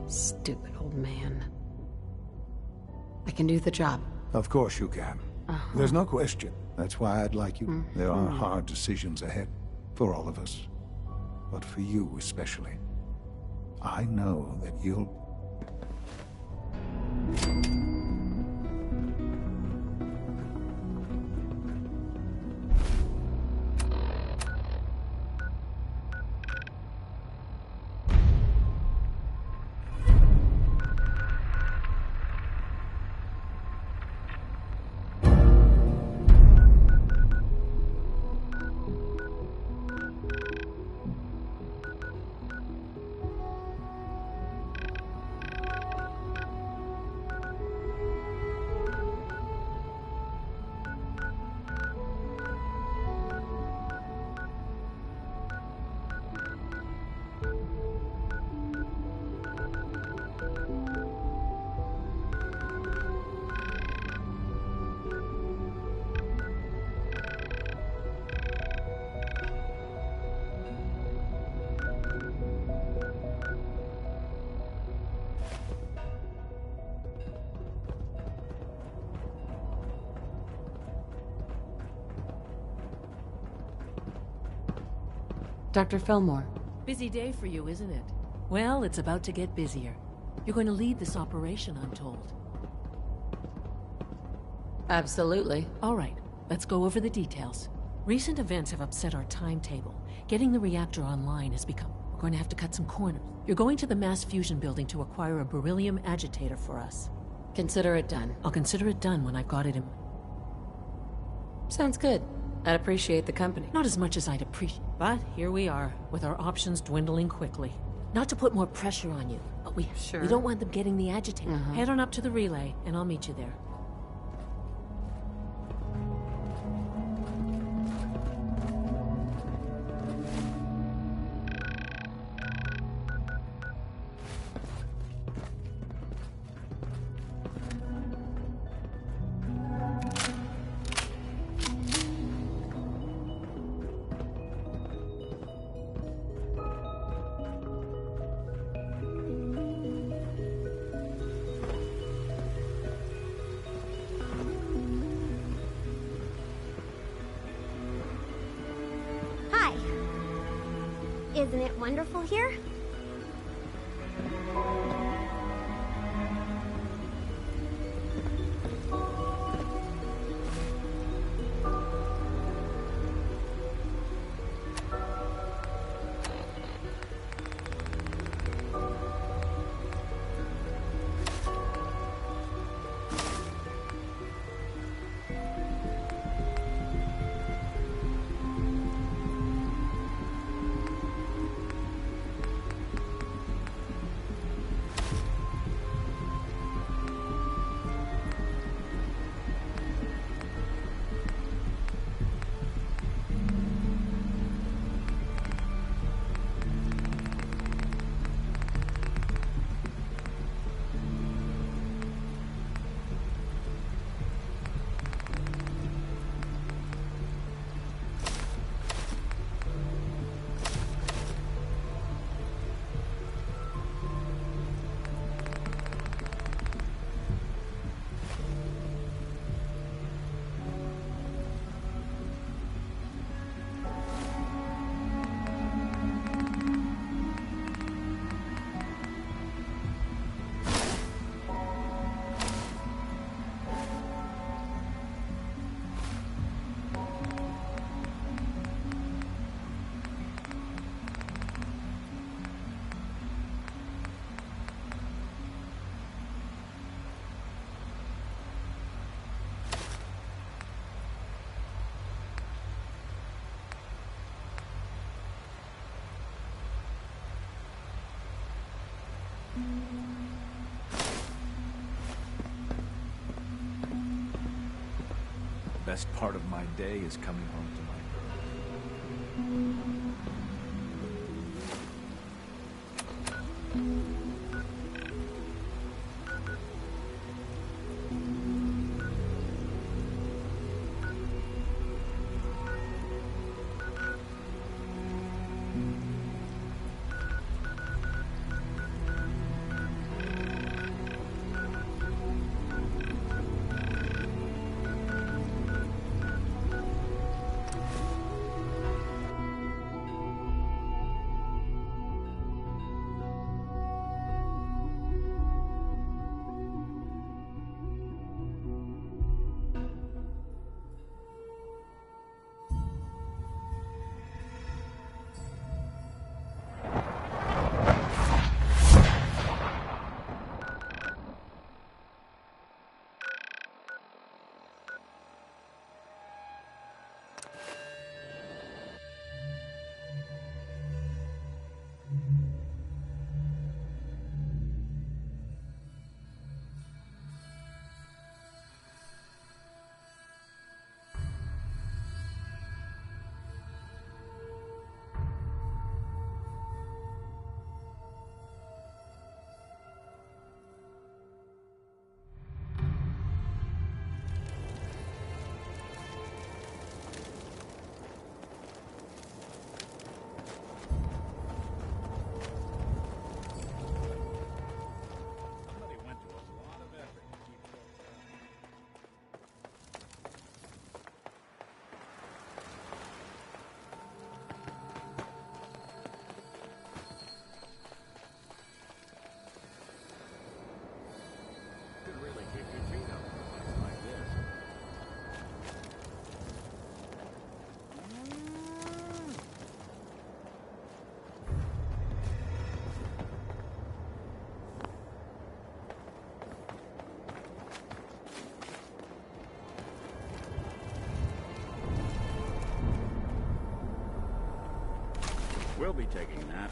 Stupid old man. I can do the job. Of course you can. There's no question. That's why I'd like you. There are hard decisions ahead, for all of us. But for you especially. I know that you'll... Dr. Fillmore. Busy day for you, isn't it? Well, it's about to get busier. You're going to lead this operation, I'm told. Absolutely. All right, let's go over the details. Recent events have upset our timetable. Getting the reactor online has become... We're going to have to cut some corners. You're going to the mass fusion building to acquire a beryllium agitator for us. Consider it done. I'll consider it done when I've got it in... Sounds good. I'd appreciate the company. Not as much as I'd appreciate, but here we are, with our options dwindling quickly. Not to put more pressure on you, but we don't want them getting the agitator. Head on up to the relay, and I'll meet you there. Isn't it wonderful here? Best part of my day is coming home to my will be taking that.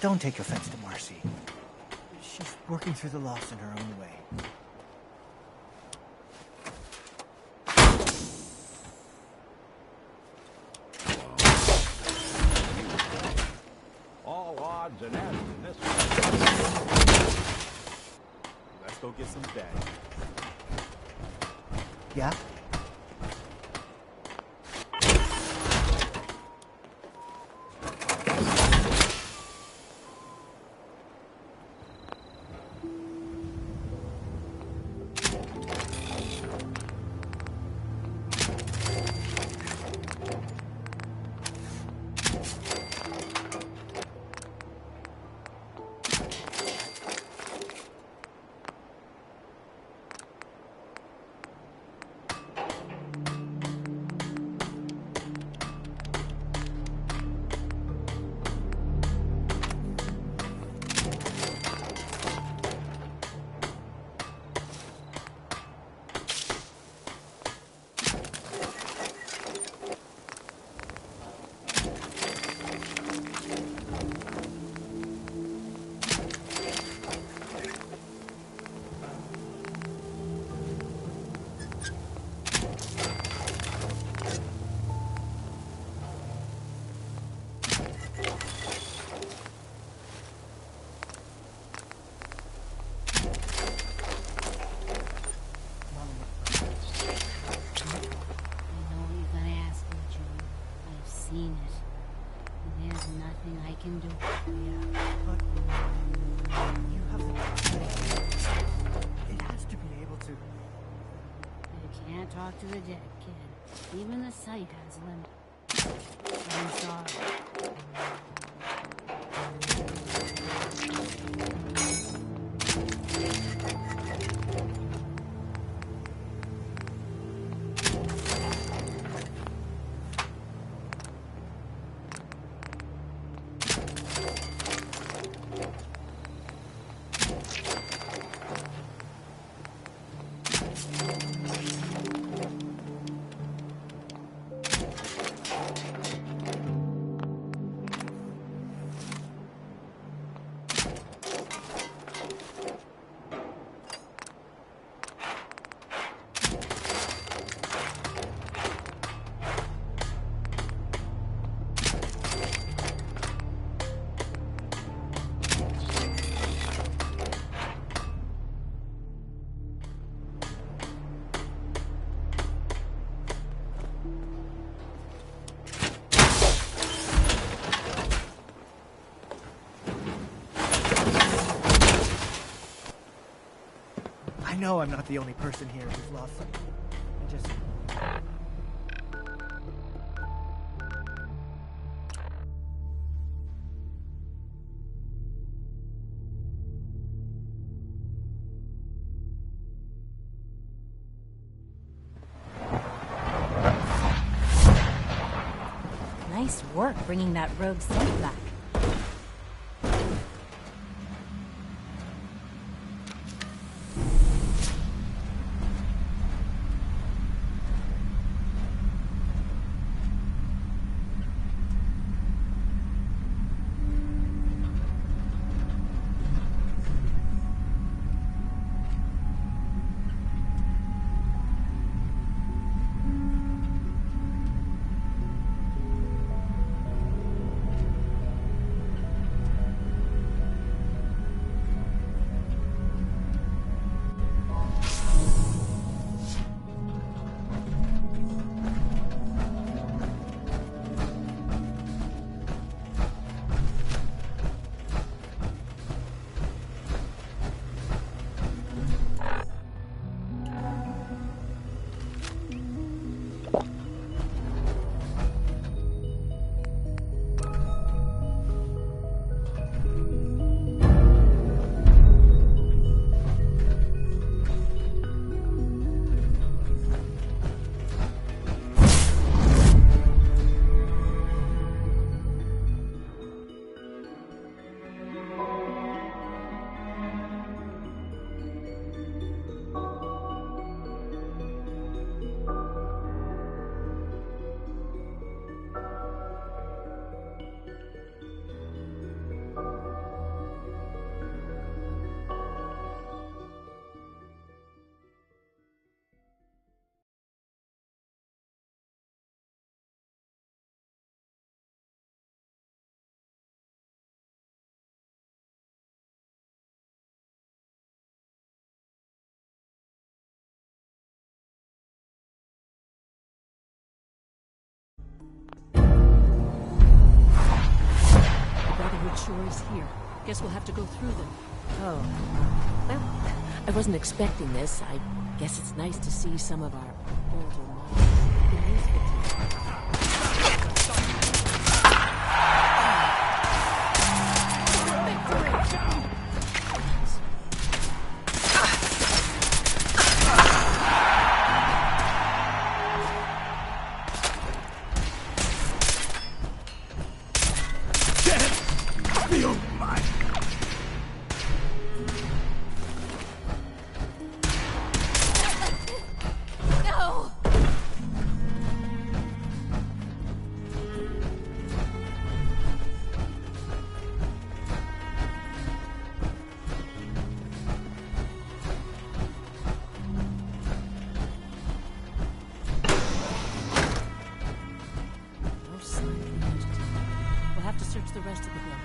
Don't take offense to Marcy. She's working through the loss in her own way. All odds and ends in this one. Let's go get some daddy. Yeah? Can do. Yeah, but you have the... It has to be able to... You can't talk to the dead, kid. Even the sight has limits. I'm sorry. I know I'm not the only person here who's lost something. I just... Nice work bringing that rogue scent back. sure is here. Guess we'll have to go through them. Oh. Well, I wasn't expecting this. I guess it's nice to see some of our older models in useful to you. The rest of the building.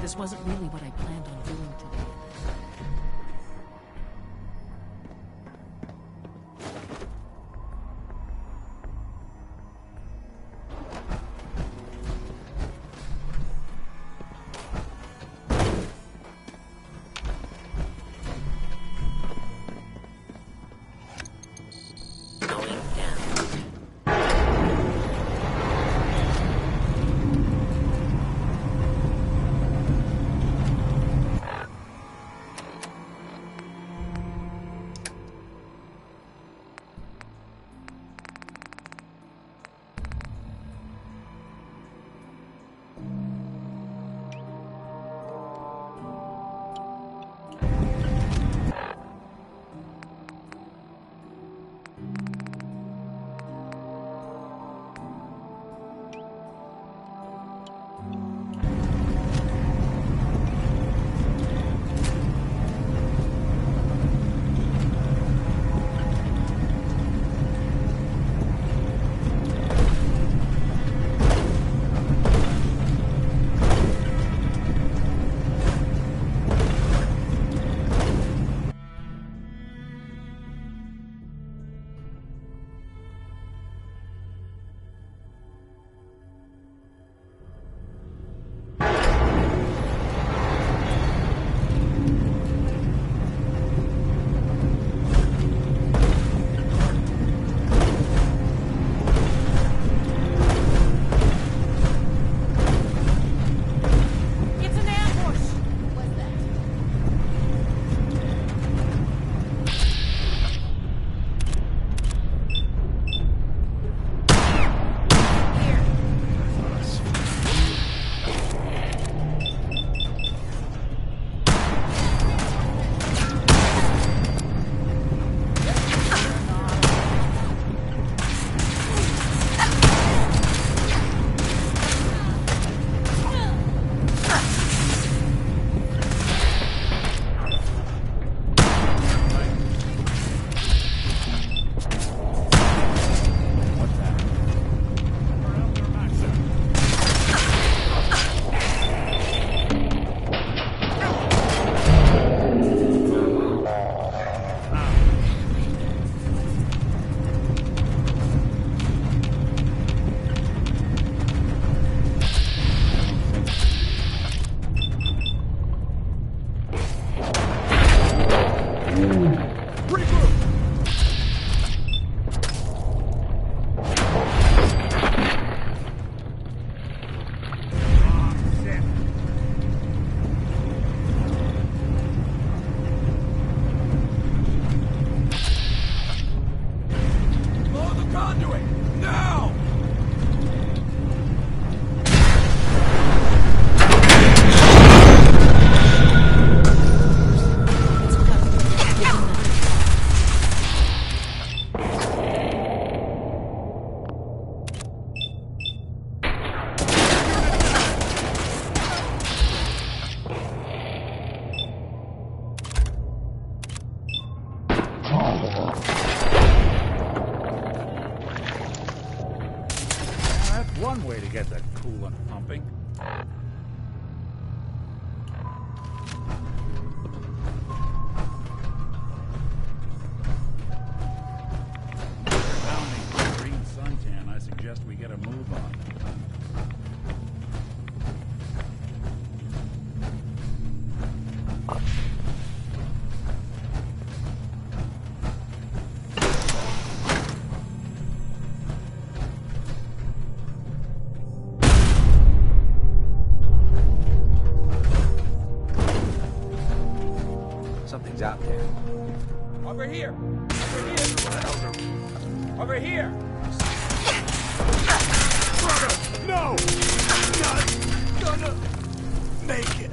This wasn't really what I planned on doing today. one way to get the coolant pumping. Pounding for green suntan, I suggest we get a move on. Something's out there. Over here! Over here! Over here! No! Not gonna make it.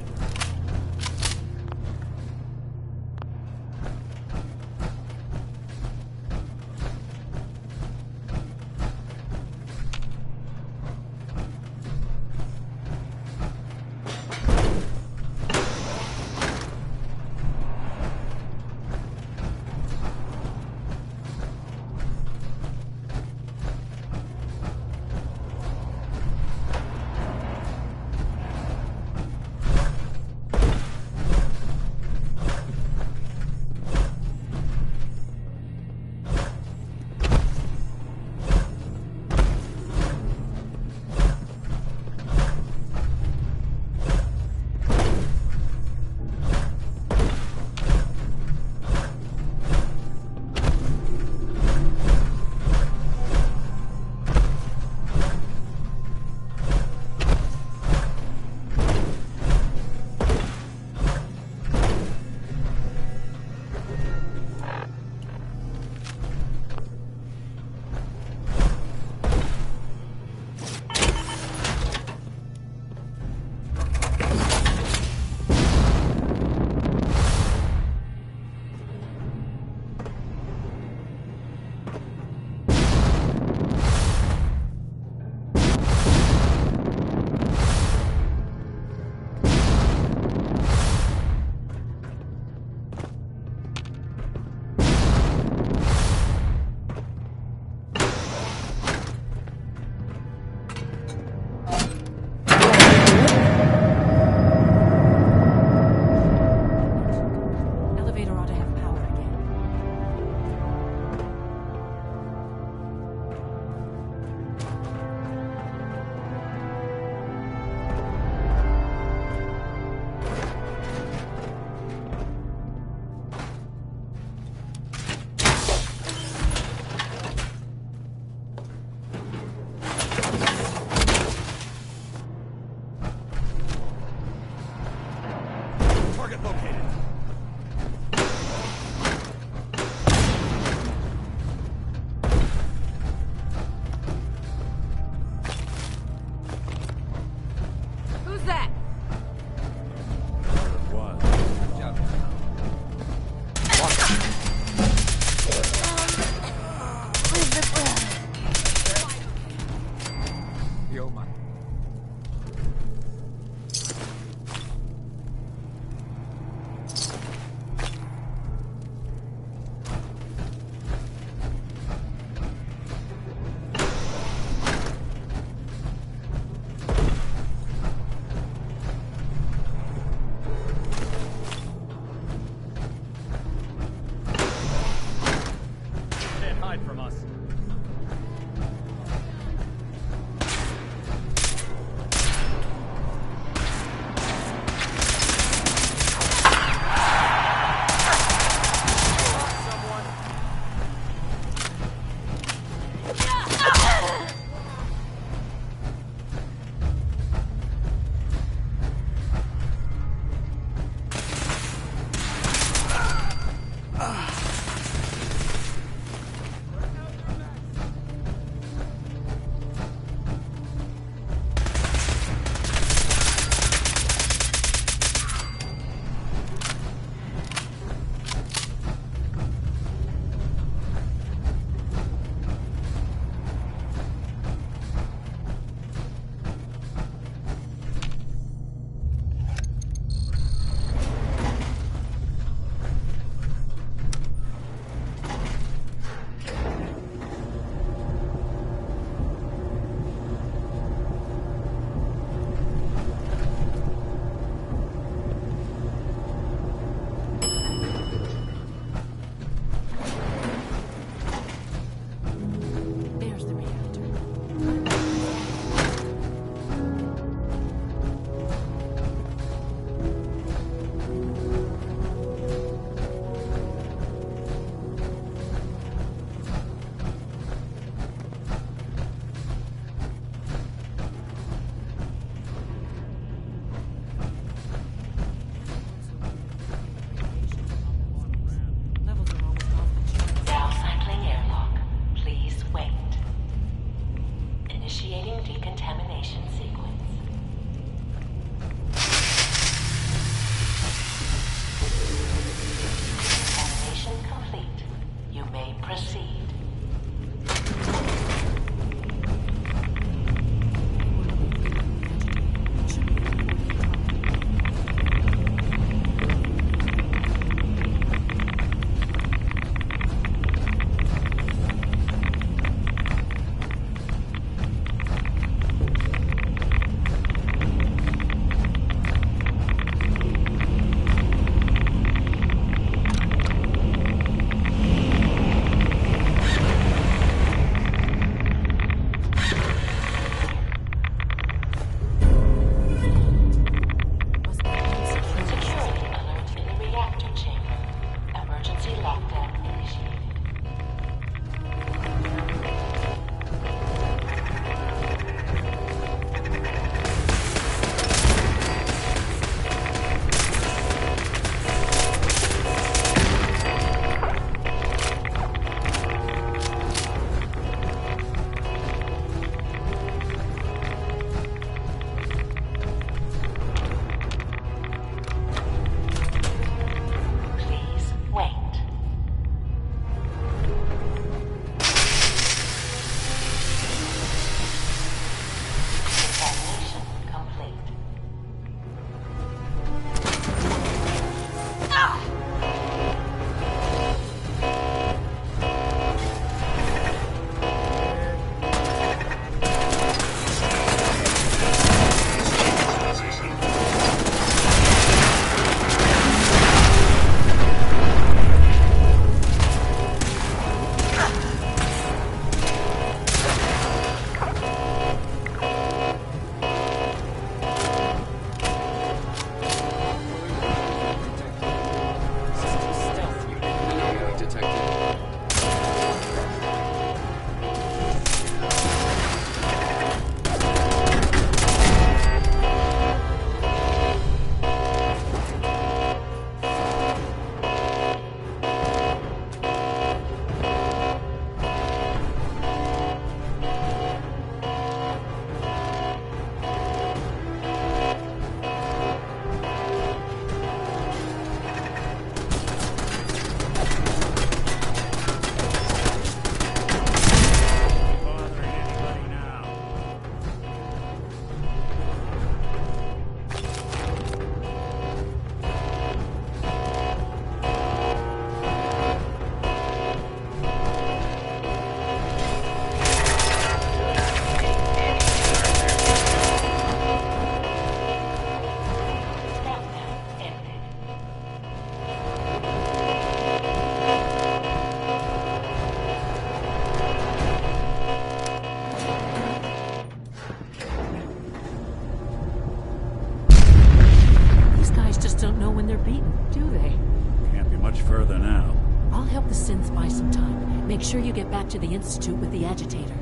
Make sure you get back to the Institute with the agitator.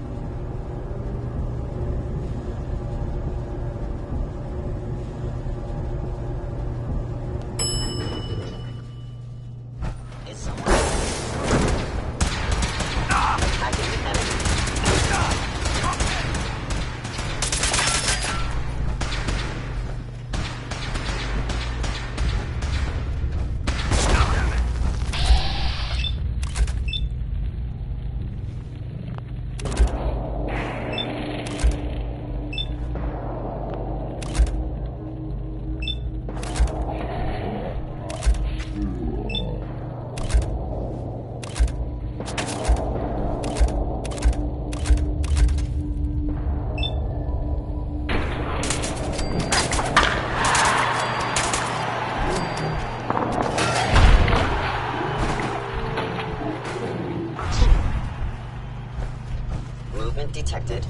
Detected.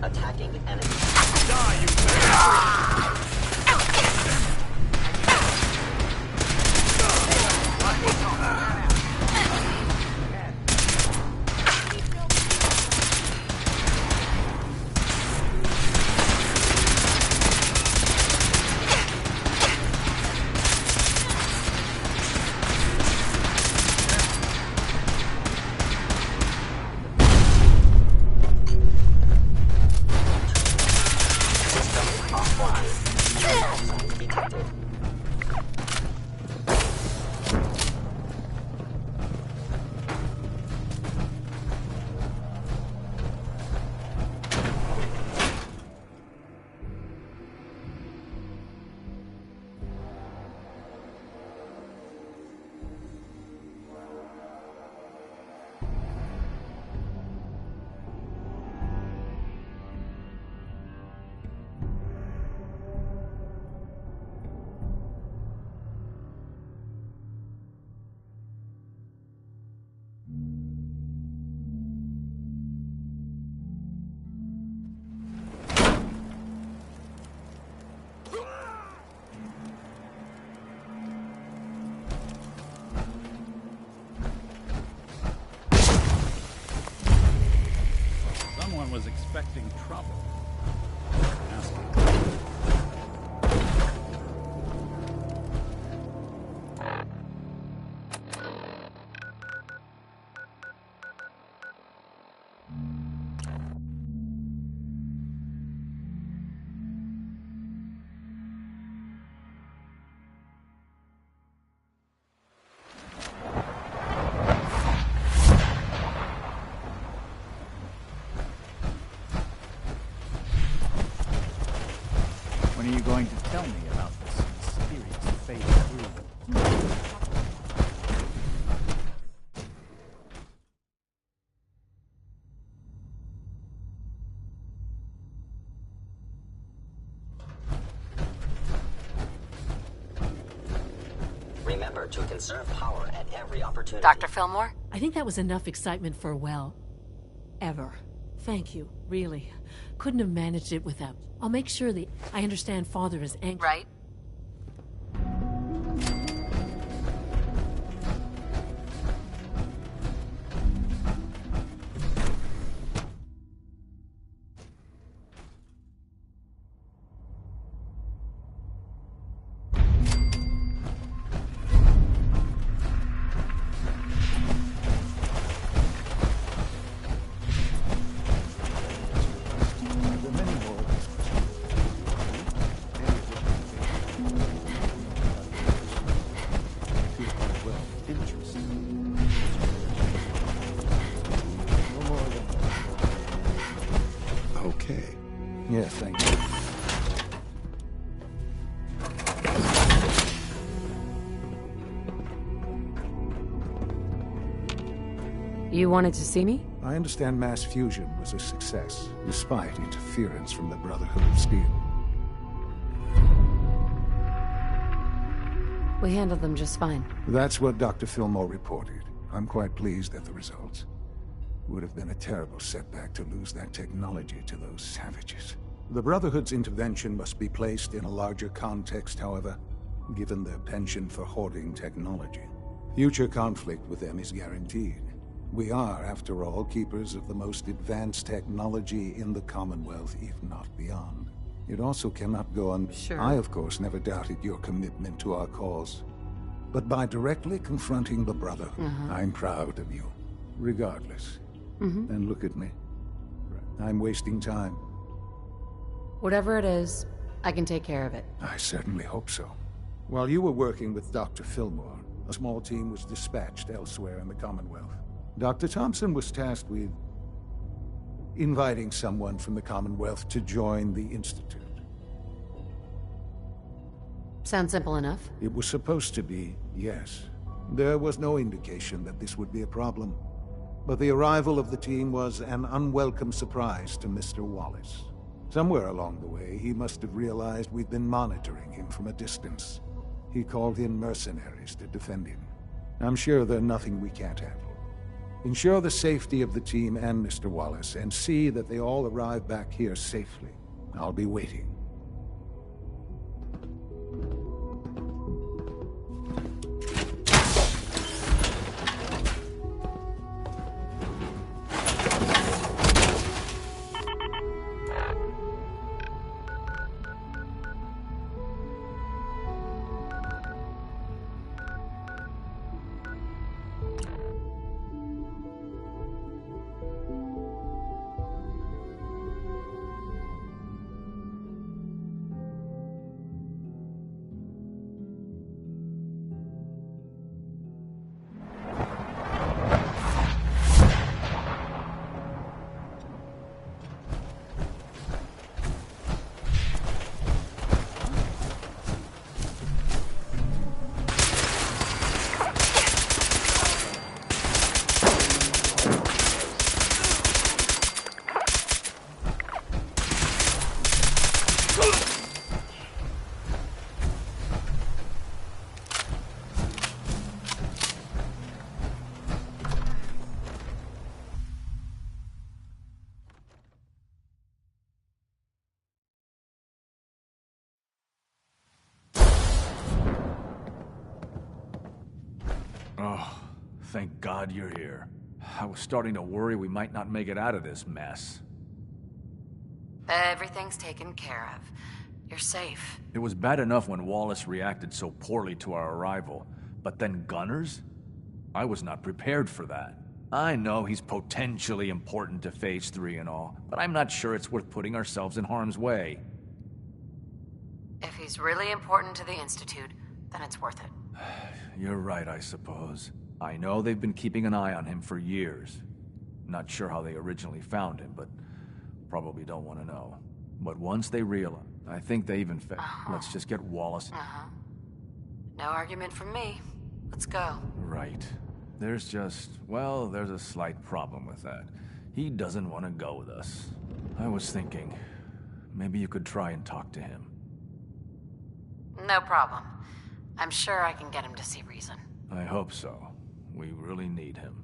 Attacking enemy. Die, you Was expecting trouble. When are you going to tell me about this mysterious fate through? Remember to conserve power at every opportunity. Dr. Fillmore? I think that was enough excitement for, well, ever. Thank you, really. Couldn't have managed it without. I'll make sure I understand Father is angry. Right? Yes, thank you. You wanted to see me? I understand mass fusion was a success, despite interference from the Brotherhood of Steel. We handled them just fine. That's what Dr. Fillmore reported. I'm quite pleased at the results. Would have been a terrible setback to lose that technology to those savages. The Brotherhood's intervention must be placed in a larger context, however, given their penchant for hoarding technology. Future conflict with them is guaranteed. We are, after all, keepers of the most advanced technology in the Commonwealth, if not beyond. It also cannot go on. Sure. I, of course, never doubted your commitment to our cause. But by directly confronting the Brotherhood, I'm proud of you, regardless. And look at me. I'm wasting time. Whatever it is, I can take care of it. I certainly hope so. While you were working with Dr. Fillmore, a small team was dispatched elsewhere in the Commonwealth. Dr. Thompson was tasked with inviting someone from the Commonwealth to join the Institute. Sounds simple enough. It was supposed to be, yes. There was no indication that this would be a problem. But the arrival of the team was an unwelcome surprise to Mr. Wallace. Somewhere along the way, he must have realized we'd been monitoring him from a distance. He called in mercenaries to defend him. I'm sure there's nothing we can't handle. Ensure the safety of the team and Mr. Wallace, and see that they all arrive back here safely. I'll be waiting. Oh, thank God you're here. I was starting to worry we might not make it out of this mess. Everything's taken care of. You're safe. It was bad enough when Wallace reacted so poorly to our arrival, but then Gunners? I was not prepared for that. I know he's potentially important to Phase 3 and all, but I'm not sure it's worth putting ourselves in harm's way. If he's really important to the Institute, then it's worth it. You're right, I suppose. I know they've been keeping an eye on him for years. Not sure how they originally found him, but probably don't want to know. But once they realize, I think they even let's just get Wallace. No argument from me. Let's go. Right. There's a slight problem with that. He doesn't want to go with us. I was thinking, maybe you could try and talk to him. No problem. I'm sure I can get him to see reason. I hope so. We really need him.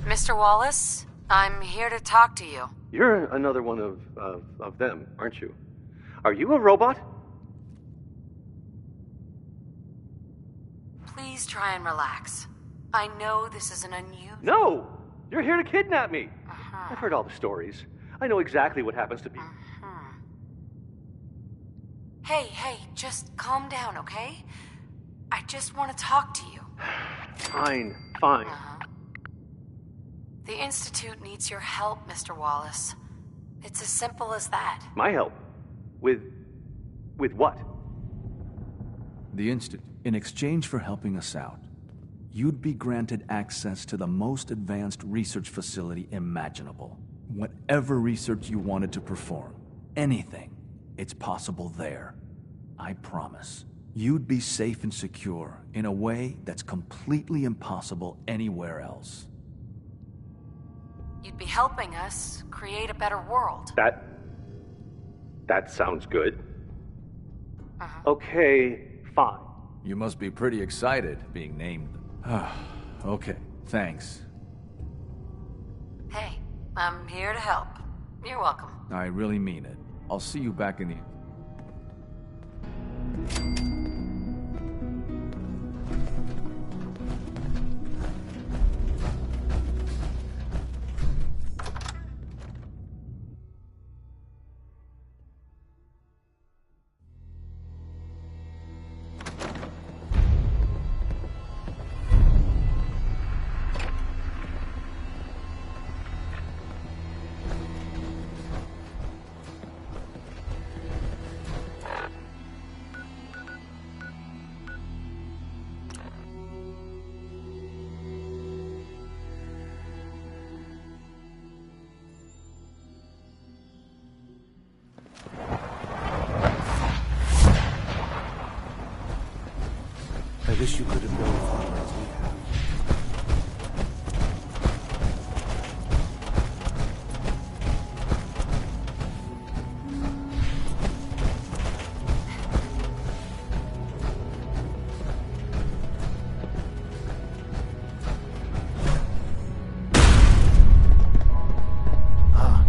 Mr. Wallace, I'm here to talk to you. You're another one of them, aren't you? Are you a robot? Please try and relax. I know this is an unusual... No! You're here to kidnap me! I've heard all the stories. I know exactly what happens to people. Hey, just calm down, okay? I just want to talk to you. Fine. The Institute needs your help, Mr. Wallace. It's as simple as that. My help? With what? The Institute, in exchange for helping us out, you'd be granted access to the most advanced research facility imaginable. Whatever research you wanted to perform, anything, it's possible there. I promise. You'd be safe and secure in a way that's completely impossible anywhere else. You'd be helping us create a better world. That sounds good. Okay, fine. You must be pretty excited being named. Okay, Thanks. Hey, I'm here to help. You're welcome. I really mean it. I'll see you back in the... I wish you could have gone farther as we have. Ah,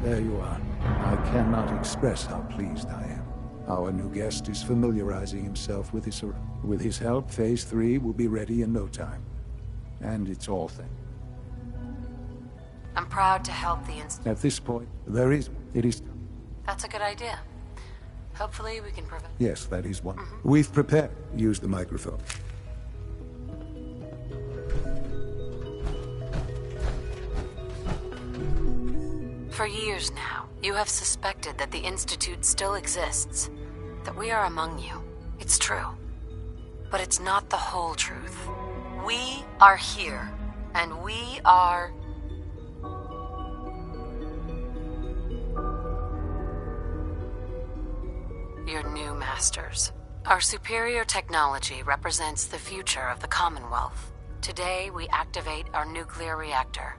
there you are. I cannot express how pleased I am. Our new guest is familiarizing himself with his... With his help, Phase 3 will be ready in no time. And it's all thanks. I'm proud to help the At this point, it is... That's a good idea. Hopefully we can prevent... Yes, that is one. We've prepared. Use the microphone. For years now, you have suspected that the Institute still exists, that we are among you. It's true. But it's not the whole truth. We are here, and we are... your new masters. Our superior technology represents the future of the Commonwealth. Today, we activate our nuclear reactor,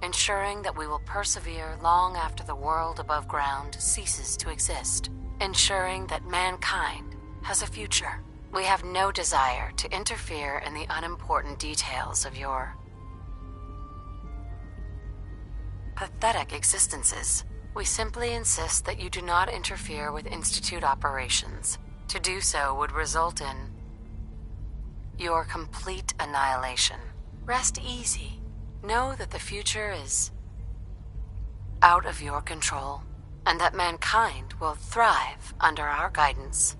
ensuring that we will persevere long after the world above ground ceases to exist, ensuring that mankind has a future. We have no desire to interfere in the unimportant details of your pathetic existences. We simply insist that you do not interfere with Institute operations. To do so would result in your complete annihilation. Rest easy. Know that the future is out of your control, and that mankind will thrive under our guidance.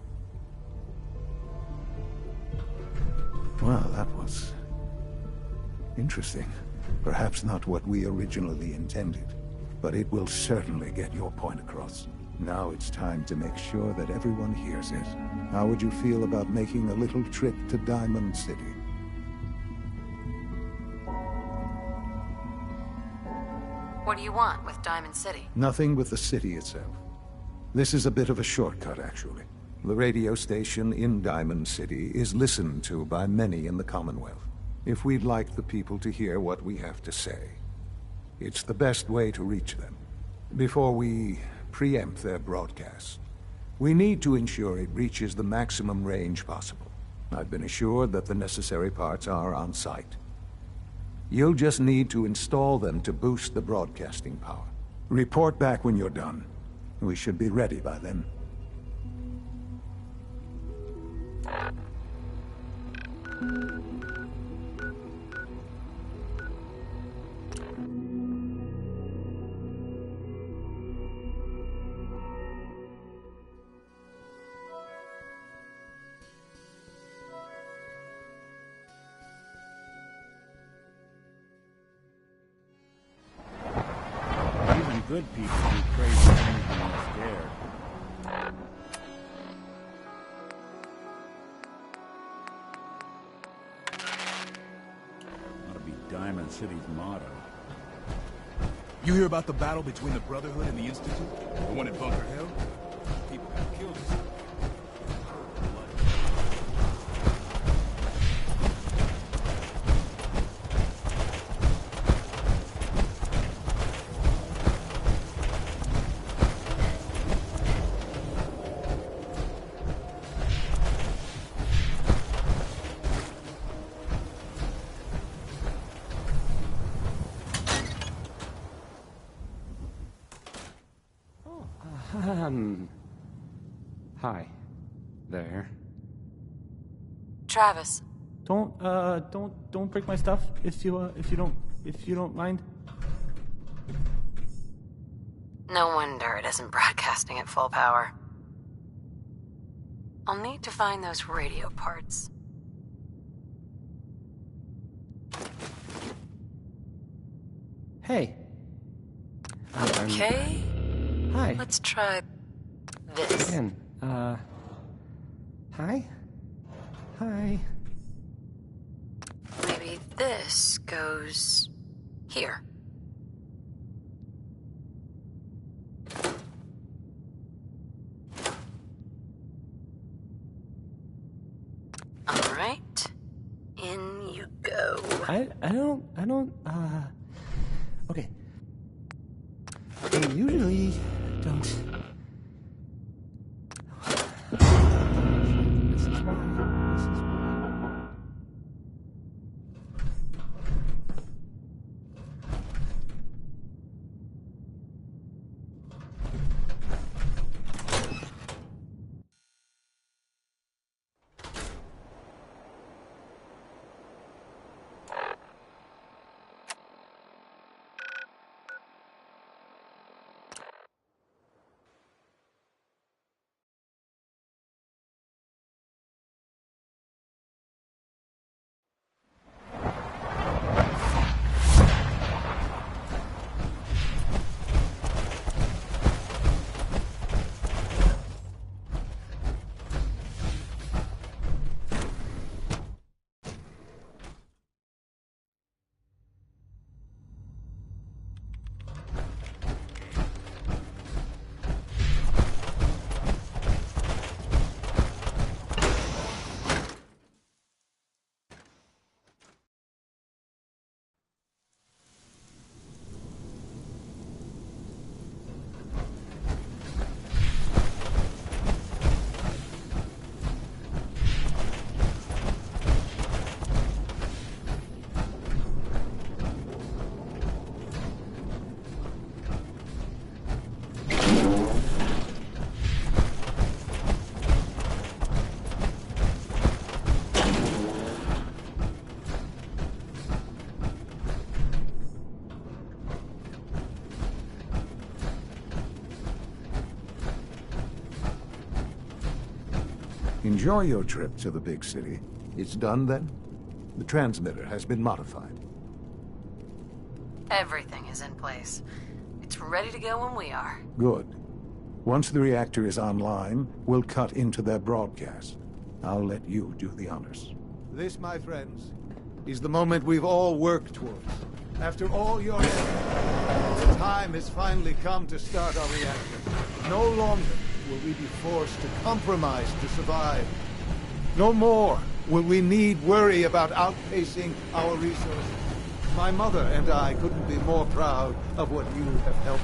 Well, that was... interesting. Perhaps not what we originally intended, but it will certainly get your point across. Now it's time to make sure that everyone hears it. How would you feel about making a little trip to Diamond City? What do you want with Diamond City? Nothing with the city itself. This is a bit of a shortcut, actually. The radio station in Diamond City is listened to by many in the Commonwealth. If we'd like the people to hear what we have to say, it's the best way to reach them. Before we preempt their broadcast, we need to ensure it reaches the maximum range possible. I've been assured that the necessary parts are on site. You'll just need to install them to boost the broadcasting power. Report back when you're done. We should be ready by then. Even good people do crazy things when they're scared. Ought to be Diamond City's motto. You hear about the battle between the Brotherhood and the Institute? The one at Bunker Hill? People got killed. Hi. There. Travis. Don't break my stuff if you don't mind. No wonder it isn't broadcasting at full power. I'll need to find those radio parts. Hey. Okay. Hi. Let's try this. Again. Hi? Hi. Maybe this goes here. All right. In you go. I don't, okay. I usually don't. This is why. Enjoy your trip to the big city. It's done then? The transmitter has been modified. Everything is in place. It's ready to go when we are. Good. Once the reactor is online, we'll cut into their broadcast. I'll let you do the honors. This, my friends, is the moment we've all worked towards. After all your efforts, the time has finally come to start our reactor. No longer will we be forced to compromise to survive. No more will we need worry about outpacing our resources. My mother and I couldn't be more proud of what you have helped.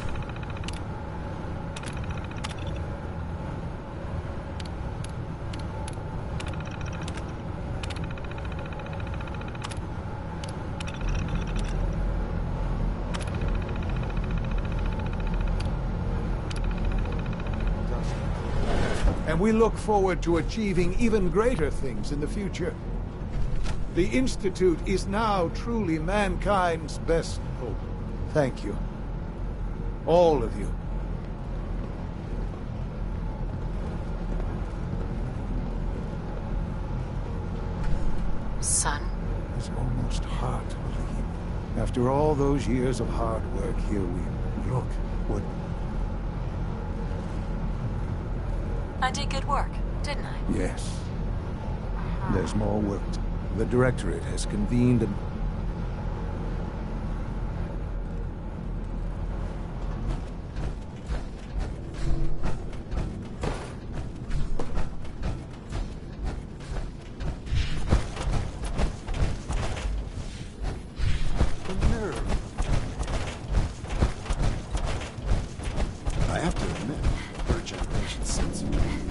And we look forward to achieving even greater things in the future. The Institute is now truly mankind's best hope. Thank you. All of you. Son? It's almost hard to believe. After all those years of hard work, here we look what... I did good work, didn't I? Yes. There's more work. The Directorate has convened and... The nerve. I have to admit, third generation sense of things.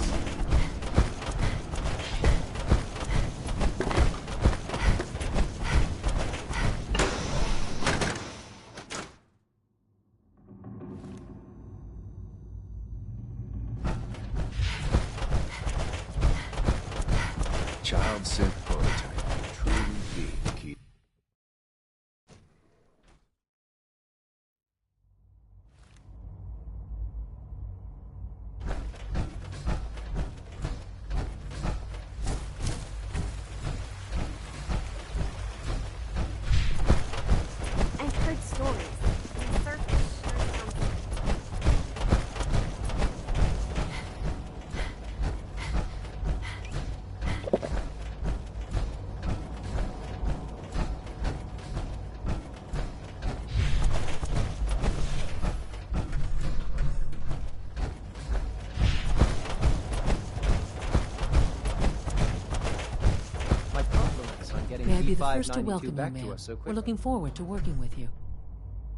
getting May I be the first to B592 welcome you, back to ma'am. us so We're quickly. looking forward to working with you.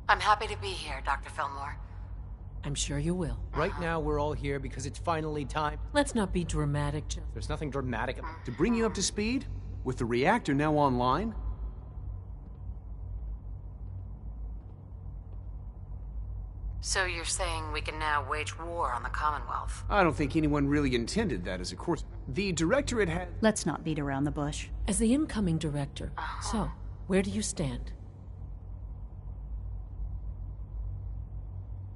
I'm happy to be here, Dr. Fillmore. I'm sure you will. Right now, we're all here because it's finally time. Let's not be dramatic, John. There's nothing dramatic about To bring you up to speed, with the reactor now online, So you're saying we can now wage war on the Commonwealth? I don't think anyone really intended that as a course. The Directorate had... Let's not beat around the bush. As the incoming director, so, where do you stand?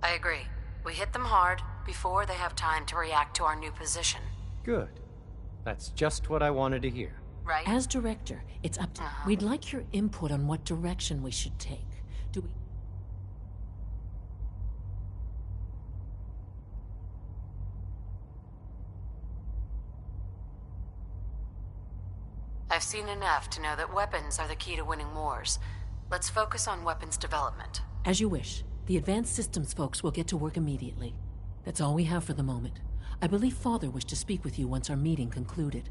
I agree. We hit them hard before they have time to react to our new position. Good. That's just what I wanted to hear. Right? As director, it's up to... We'd like your input on what direction we should take. Do we... I've seen enough to know that weapons are the key to winning wars. Let's focus on weapons development. As you wish. The advanced systems folks will get to work immediately. That's all we have for the moment. I believe Father wished to speak with you once our meeting concluded.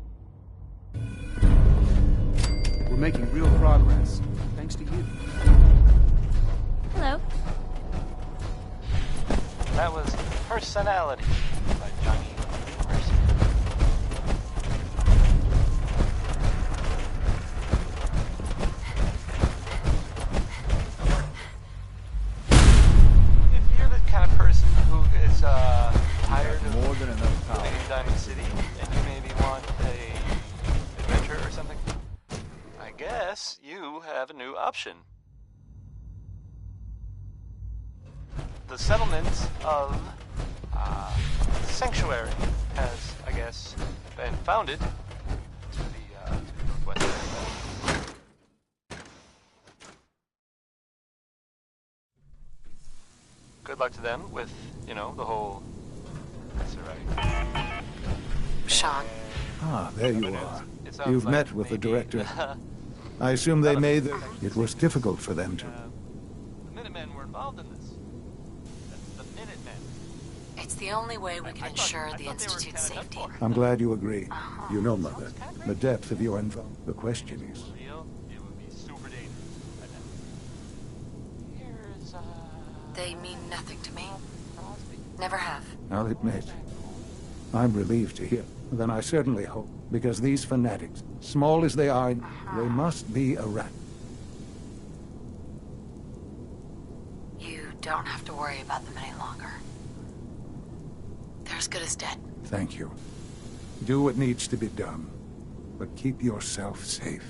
We're making real progress, thanks to you. Hello. That was Personality by Johnny Mercer. If you're the kind of person who is tired of more than enough power living in Diamond City and you maybe want a adventure or something, I guess you have a new option. The settlement of Sanctuary has, I guess, been founded to the northwest. Good luck to them with, you know, the whole... That's right. Sean. Ah, there you are. It sounds You've like met with the maybe- director. I assume they made the... It was difficult for them to... The Minutemen were involved in this. That's the Minutemen. It's the only way we can ensure the Institute's safety. I'm glad you agree. You know, Mother, the depth of your involvement. The question is... Real, it would be super dangerous. Here's, They mean nothing to me. Never have. I'll admit, I'm relieved to hear. Then I certainly hope, because these fanatics, small as they are, they must be a rat. You don't have to worry about them any longer. They're as good as dead. Thank you. Do what needs to be done, but keep yourself safe.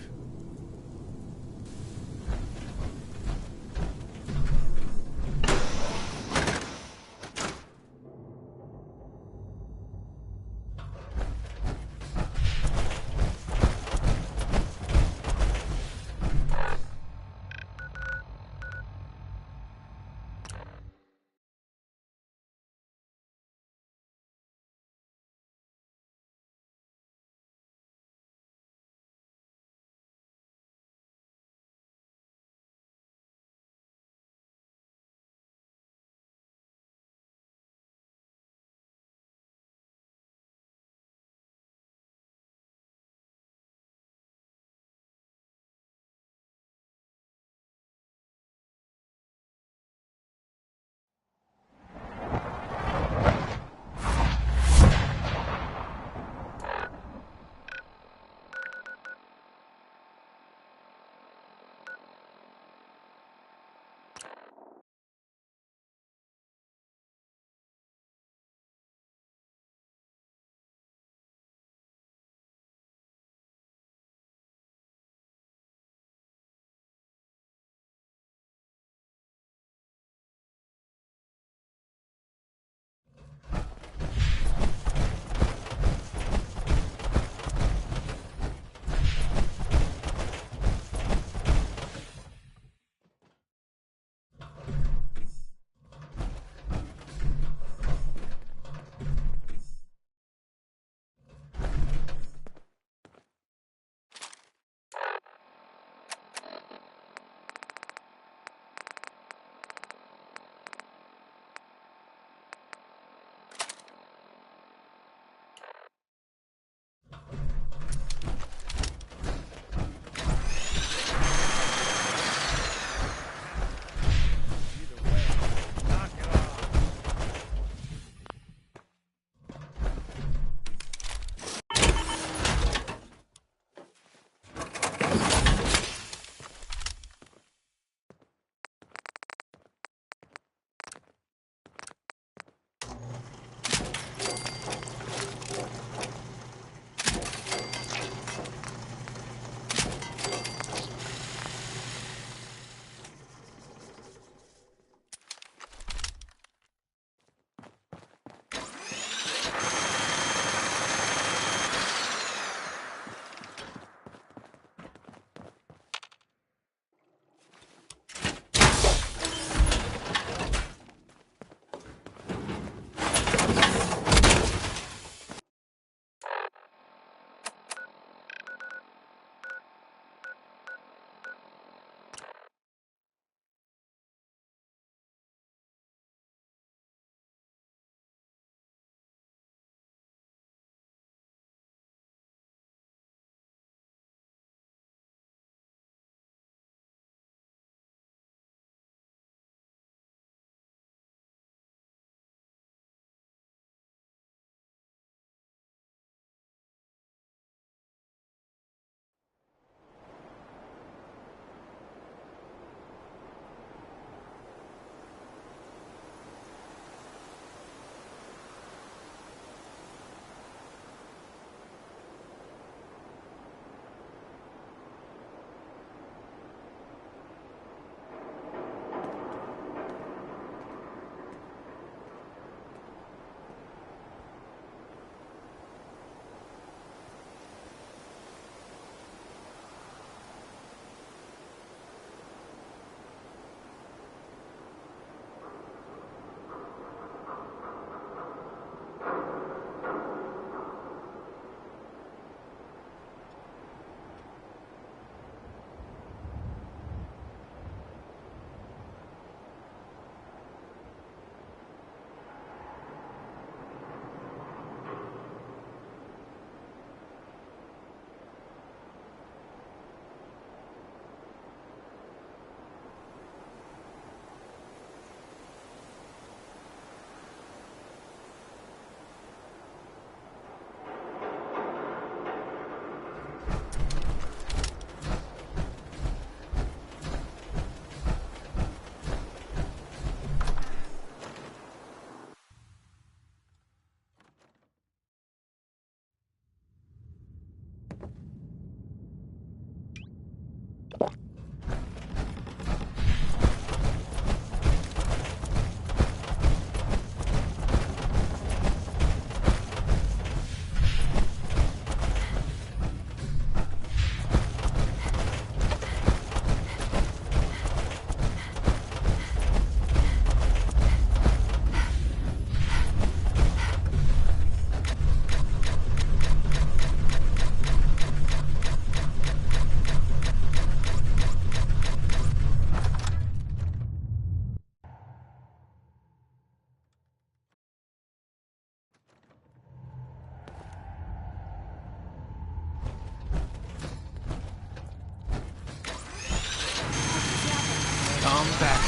Come back.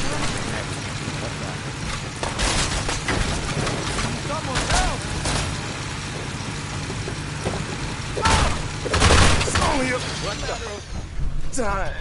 Someone help! It's only a matter of time.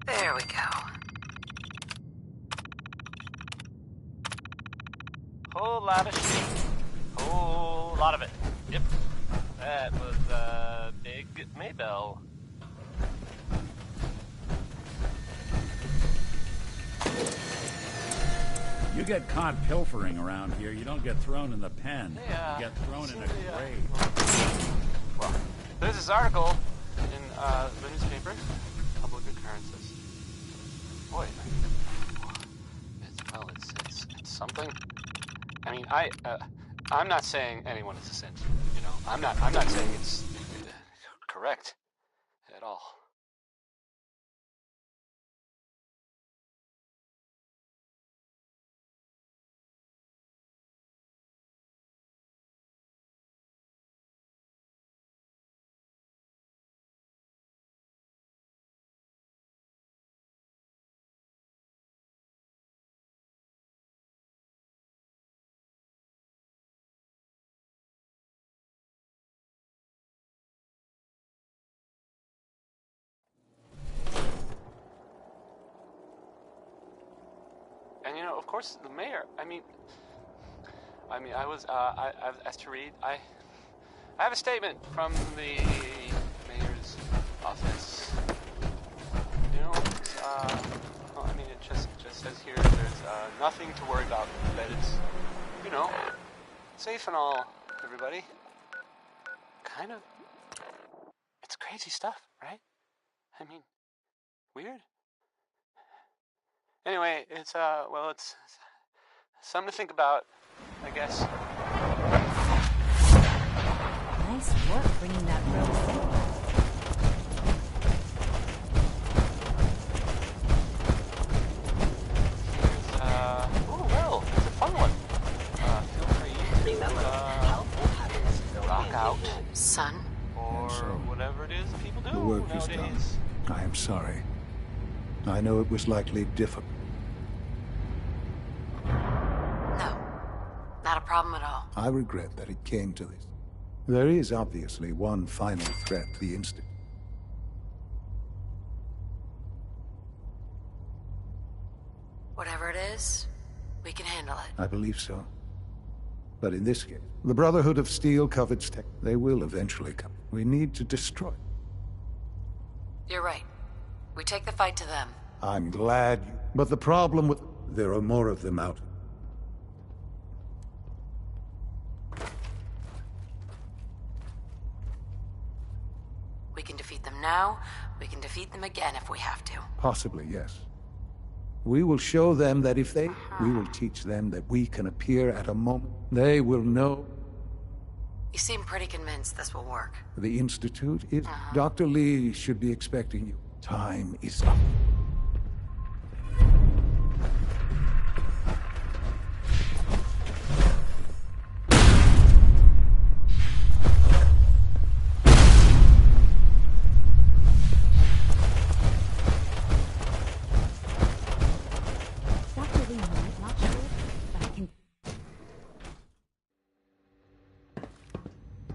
There we go. Whole lot of shit. Whole lot of it. Yep. That was Big Maybell. You get caught pilfering around here, you don't get thrown in the pen. Yeah. You get thrown in a grave. Well, there's this article in the newspaper. Public occurrences. Boy. It's something. I mean, I'm not saying anyone is a saint. You know, I'm not saying it's correct at all. And you know, of course, the mayor. I mean, I was I've asked to read. I have a statement from the mayor's office. You know, well, I mean, it just says here there's nothing to worry about. That it's, you know, safe and all. Everybody, kind of. It's crazy stuff, right? I mean, weird. Anyway, it's well, it's something to think about, I guess. Nice work bringing that road forward. Oh well, it's a fun one. son. Or whatever it is people do The work is nowadays. done. I am sorry. I know it was likely difficult. No, not a problem at all. I regret that it came to this. There is obviously one final threat to the Institute. Whatever it is, we can handle it. I believe so. But in this case, the Brotherhood of Steel covets tech. They will eventually come. We need to destroy. You're right. We take the fight to them. I'm glad you... But the problem with... There are more of them out. We can defeat them now. We can defeat them again if we have to. Possibly, yes. We will show them that if they... We will teach them that we can appear at a moment. They will know... You seem pretty convinced this will work. The Institute is... Dr. Lee should be expecting you. Time is up.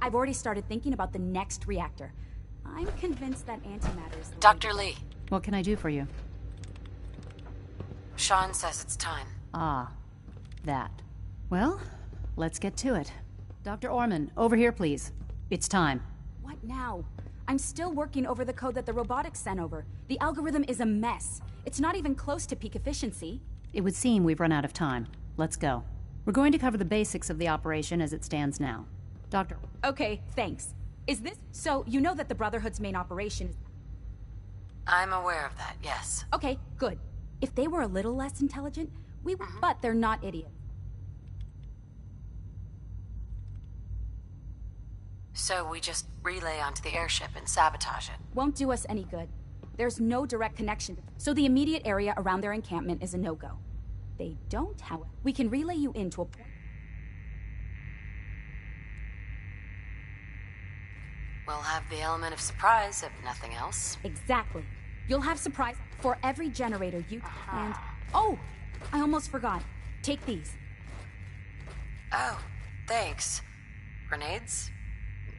I've already started thinking about the next reactor. I'm convinced that antimatter is... Dr. Lee. What can I do for you? Sean says it's time. Ah, that. Well, let's get to it. Dr. Orman, over here, please. It's time. What now? I'm still working over the code that the robotics sent over. The algorithm is a mess. It's not even close to peak efficiency. It would seem we've run out of time. Let's go. We're going to cover the basics of the operation as it stands now. Doctor. Okay, thanks. Is this... So, you know that the Brotherhood's main operation is... I'm aware of that, yes. Okay, good. If they were a little less intelligent, we would... But they're not idiots. So we just relay onto the airship and sabotage it. Won't do us any good. There's no direct connection, so the immediate area around their encampment is a no-go. They don't, however. We can relay you into a point... We'll have the element of surprise, if nothing else. Exactly. You'll have surprise for every generator you... And... Oh! I almost forgot. Take these. Oh, thanks. Grenades?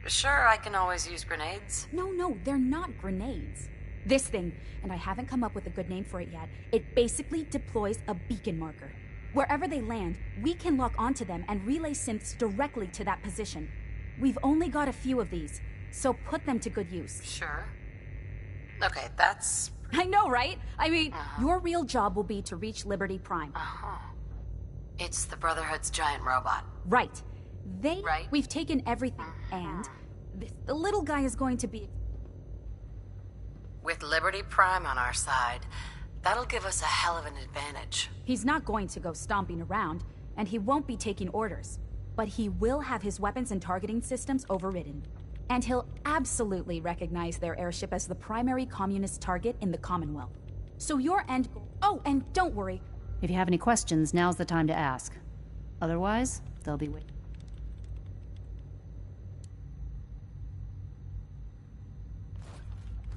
Sure, I can always use grenades. No, they're not grenades. This thing, and I haven't come up with a good name for it yet, it basically deploys a beacon marker. Wherever they land, we can lock onto them and relay synths directly to that position. We've only got a few of these, so put them to good use. Sure. Okay, that's... I know, right? I mean, your real job will be to reach Liberty Prime. It's the Brotherhood's giant robot. Right. We've taken everything, and the little guy is going to be... With Liberty Prime on our side, that'll give us a hell of an advantage. He's not going to go stomping around, and he won't be taking orders. But he will have his weapons and targeting systems overridden. And he'll absolutely recognize their airship as the primary communist target in the Commonwealth. So your end... Oh, and don't worry. If you have any questions, now's the time to ask. Otherwise, they'll be waiting.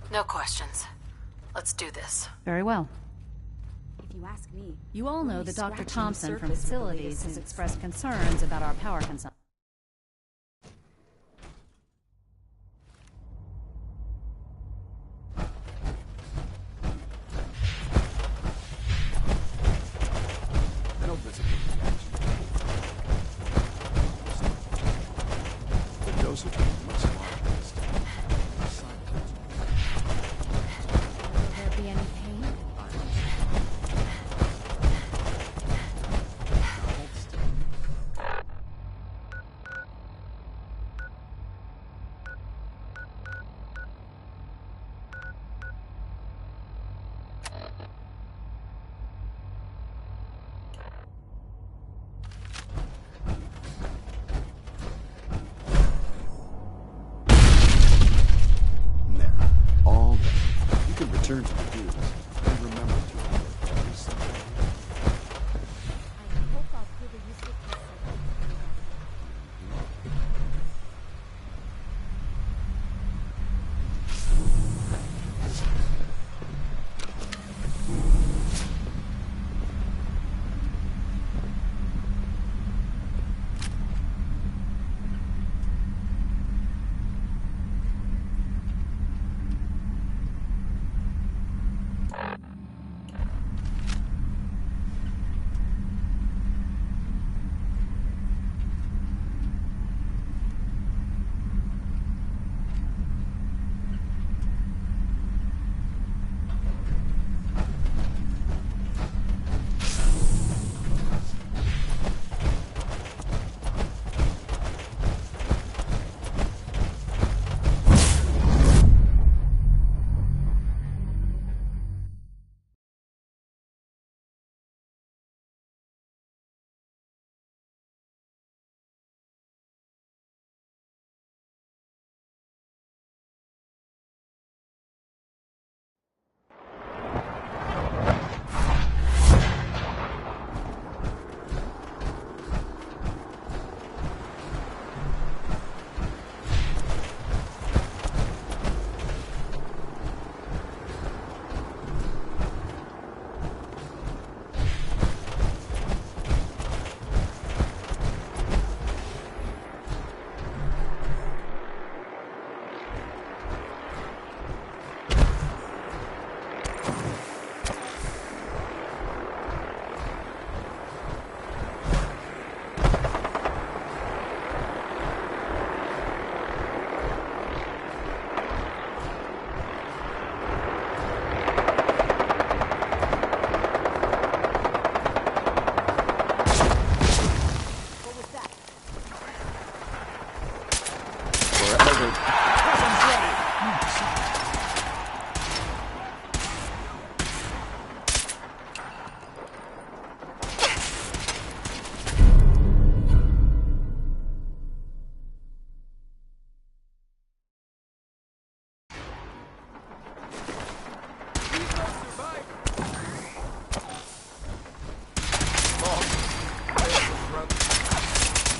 No questions. Let's do this. Very well. If you ask me... You all know that Dr. Thompson from Facilities has expressed concerns about our power consumption. No visible reaction. The dosage is much smaller this time. Will there be any pain?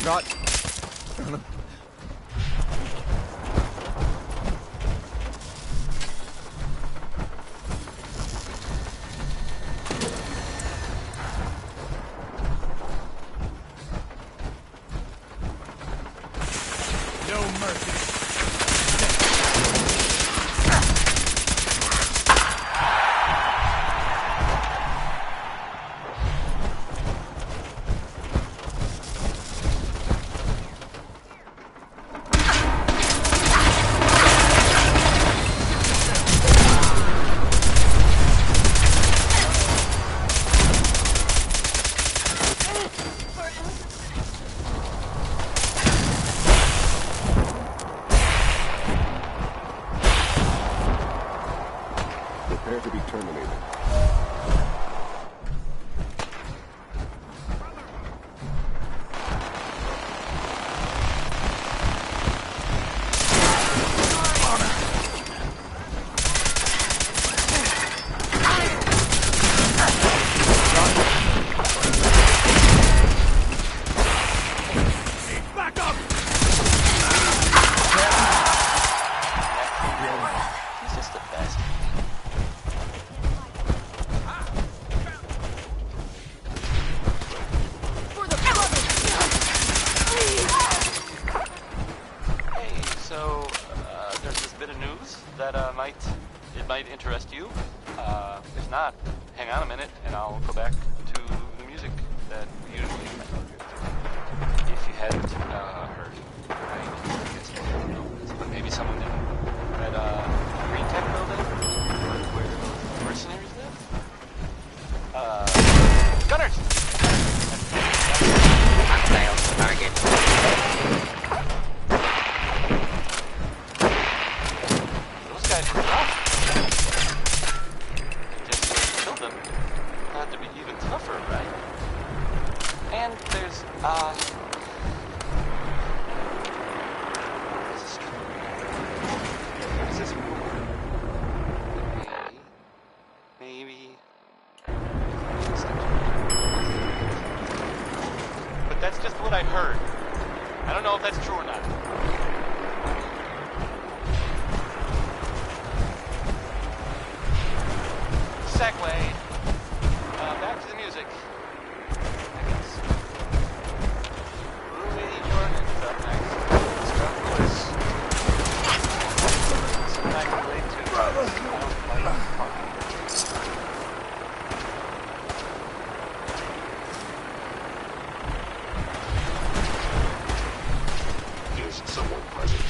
Not... No mercy. Prepare to be terminated. Back up! He's just the best. Hey, so there's this bit of news that might interest you. If not, hang on a minute, and I'll go back to the music that we usually if you hadn't heard. Right? But maybe someone in that green tech building where those mercenaries live. Gunners! Hostile target. Those guys were rough. Just killed them. Had to be even tougher, right? And there's, is this maybe, but that's just what I heard. I don't know if that's true or not. Segue. Back to the music. I guess. Ruby Jordan's up next. Scott Lewis. Some I can relate to. I don't like parking. Is someone present?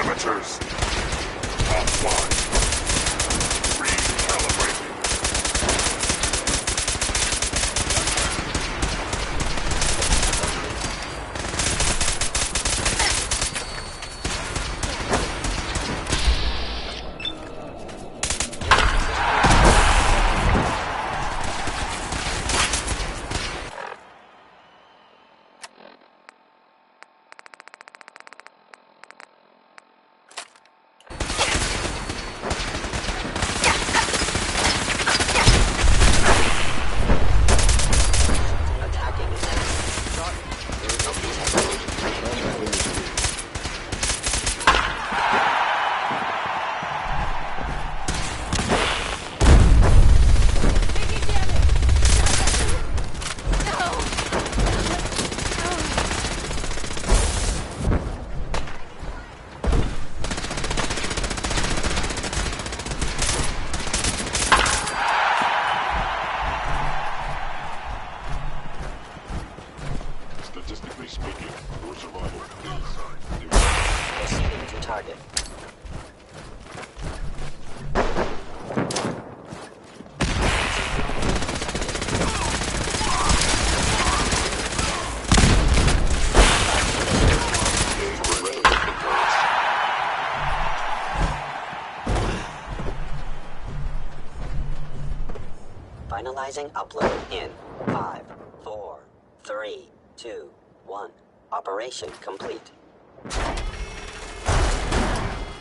Parameters. Offline. Recalibrating. Statistically speaking, your survival is Proceeding to target. Finalizing upload in 5, 4, 3, 2, 1. Operation complete.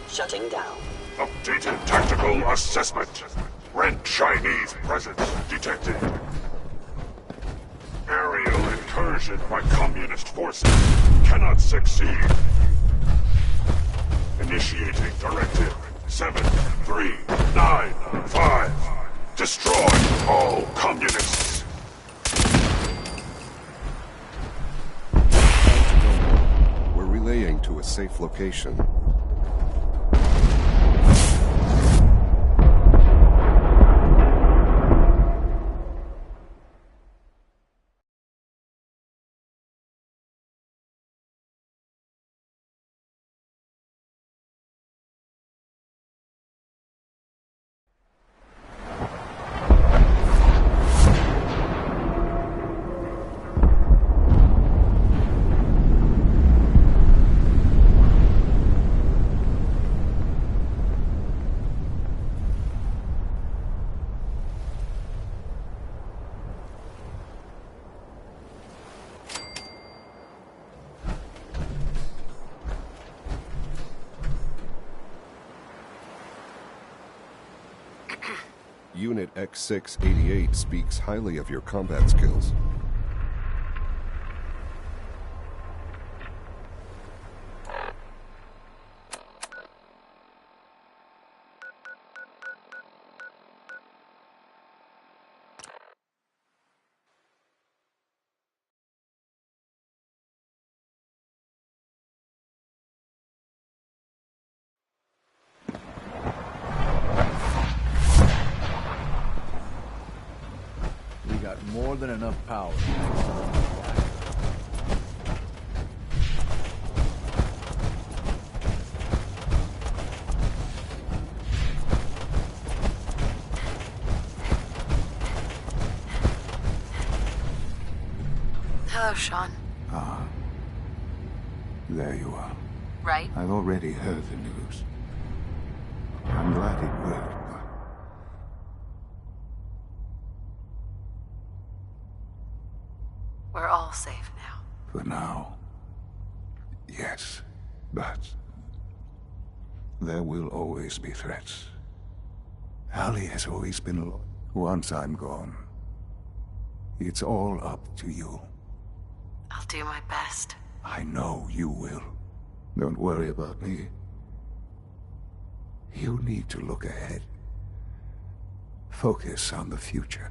Shutting down. updated tactical assessment. Red Chinese presence detected. Aerial incursion by communist forces cannot succeed. Initiating directive 7395. Destroy all communists. We're relaying to a safe location. Unit X688 speaks highly of your combat skills. More than enough power. Hello, Sean. Ah. There you are. Right? I've already heard the news. I'm glad it worked, but... We're all safe now. For now. Yes. But... there will always be threats. Allie has always been loyal. Once I'm gone, it's all up to you. I'll do my best. I know you will. Don't worry about me. You need to look ahead. Focus on the future.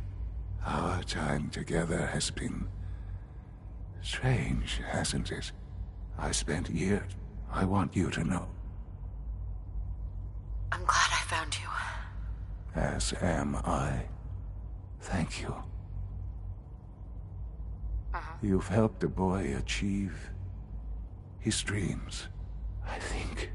Our time together has been strange, hasn't it? I spent years. I want you to know. I'm glad I found you. As am I. Thank you. You've helped a boy achieve his dreams. I think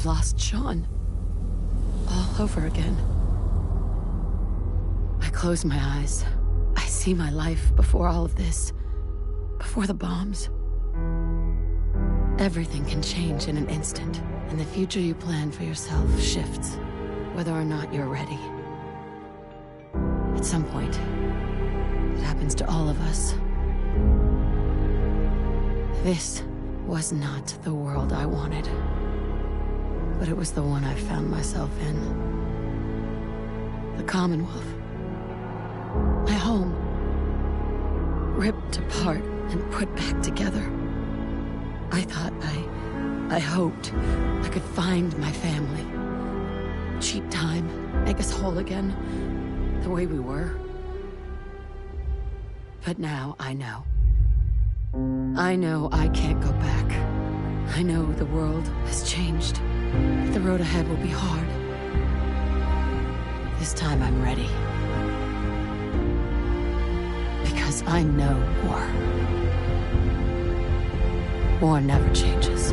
I've lost Sean. All over again. I close my eyes. I see my life before all of this. Before the bombs. Everything can change in an instant, and the future you plan for yourself shifts, whether or not you're ready. At some point, it happens to all of us. This was not the world I wanted, but it was the one I found myself in. The Commonwealth. My home. Ripped apart and put back together. I thought I hoped I could find my family. Cheap time, make us whole again, the way we were. But now I know. I know I can't go back. I know the world has changed. The road ahead will be hard. This time I'm ready. Because I know war. War never changes.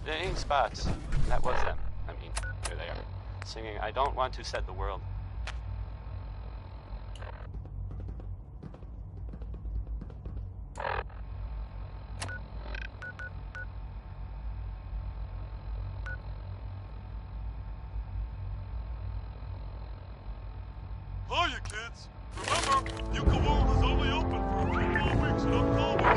Dang spots. That was them. I mean, there they are. Singing, I don't want to set the world. Hiya, kids. Remember, Yucca World is only open for a few more weeks in October.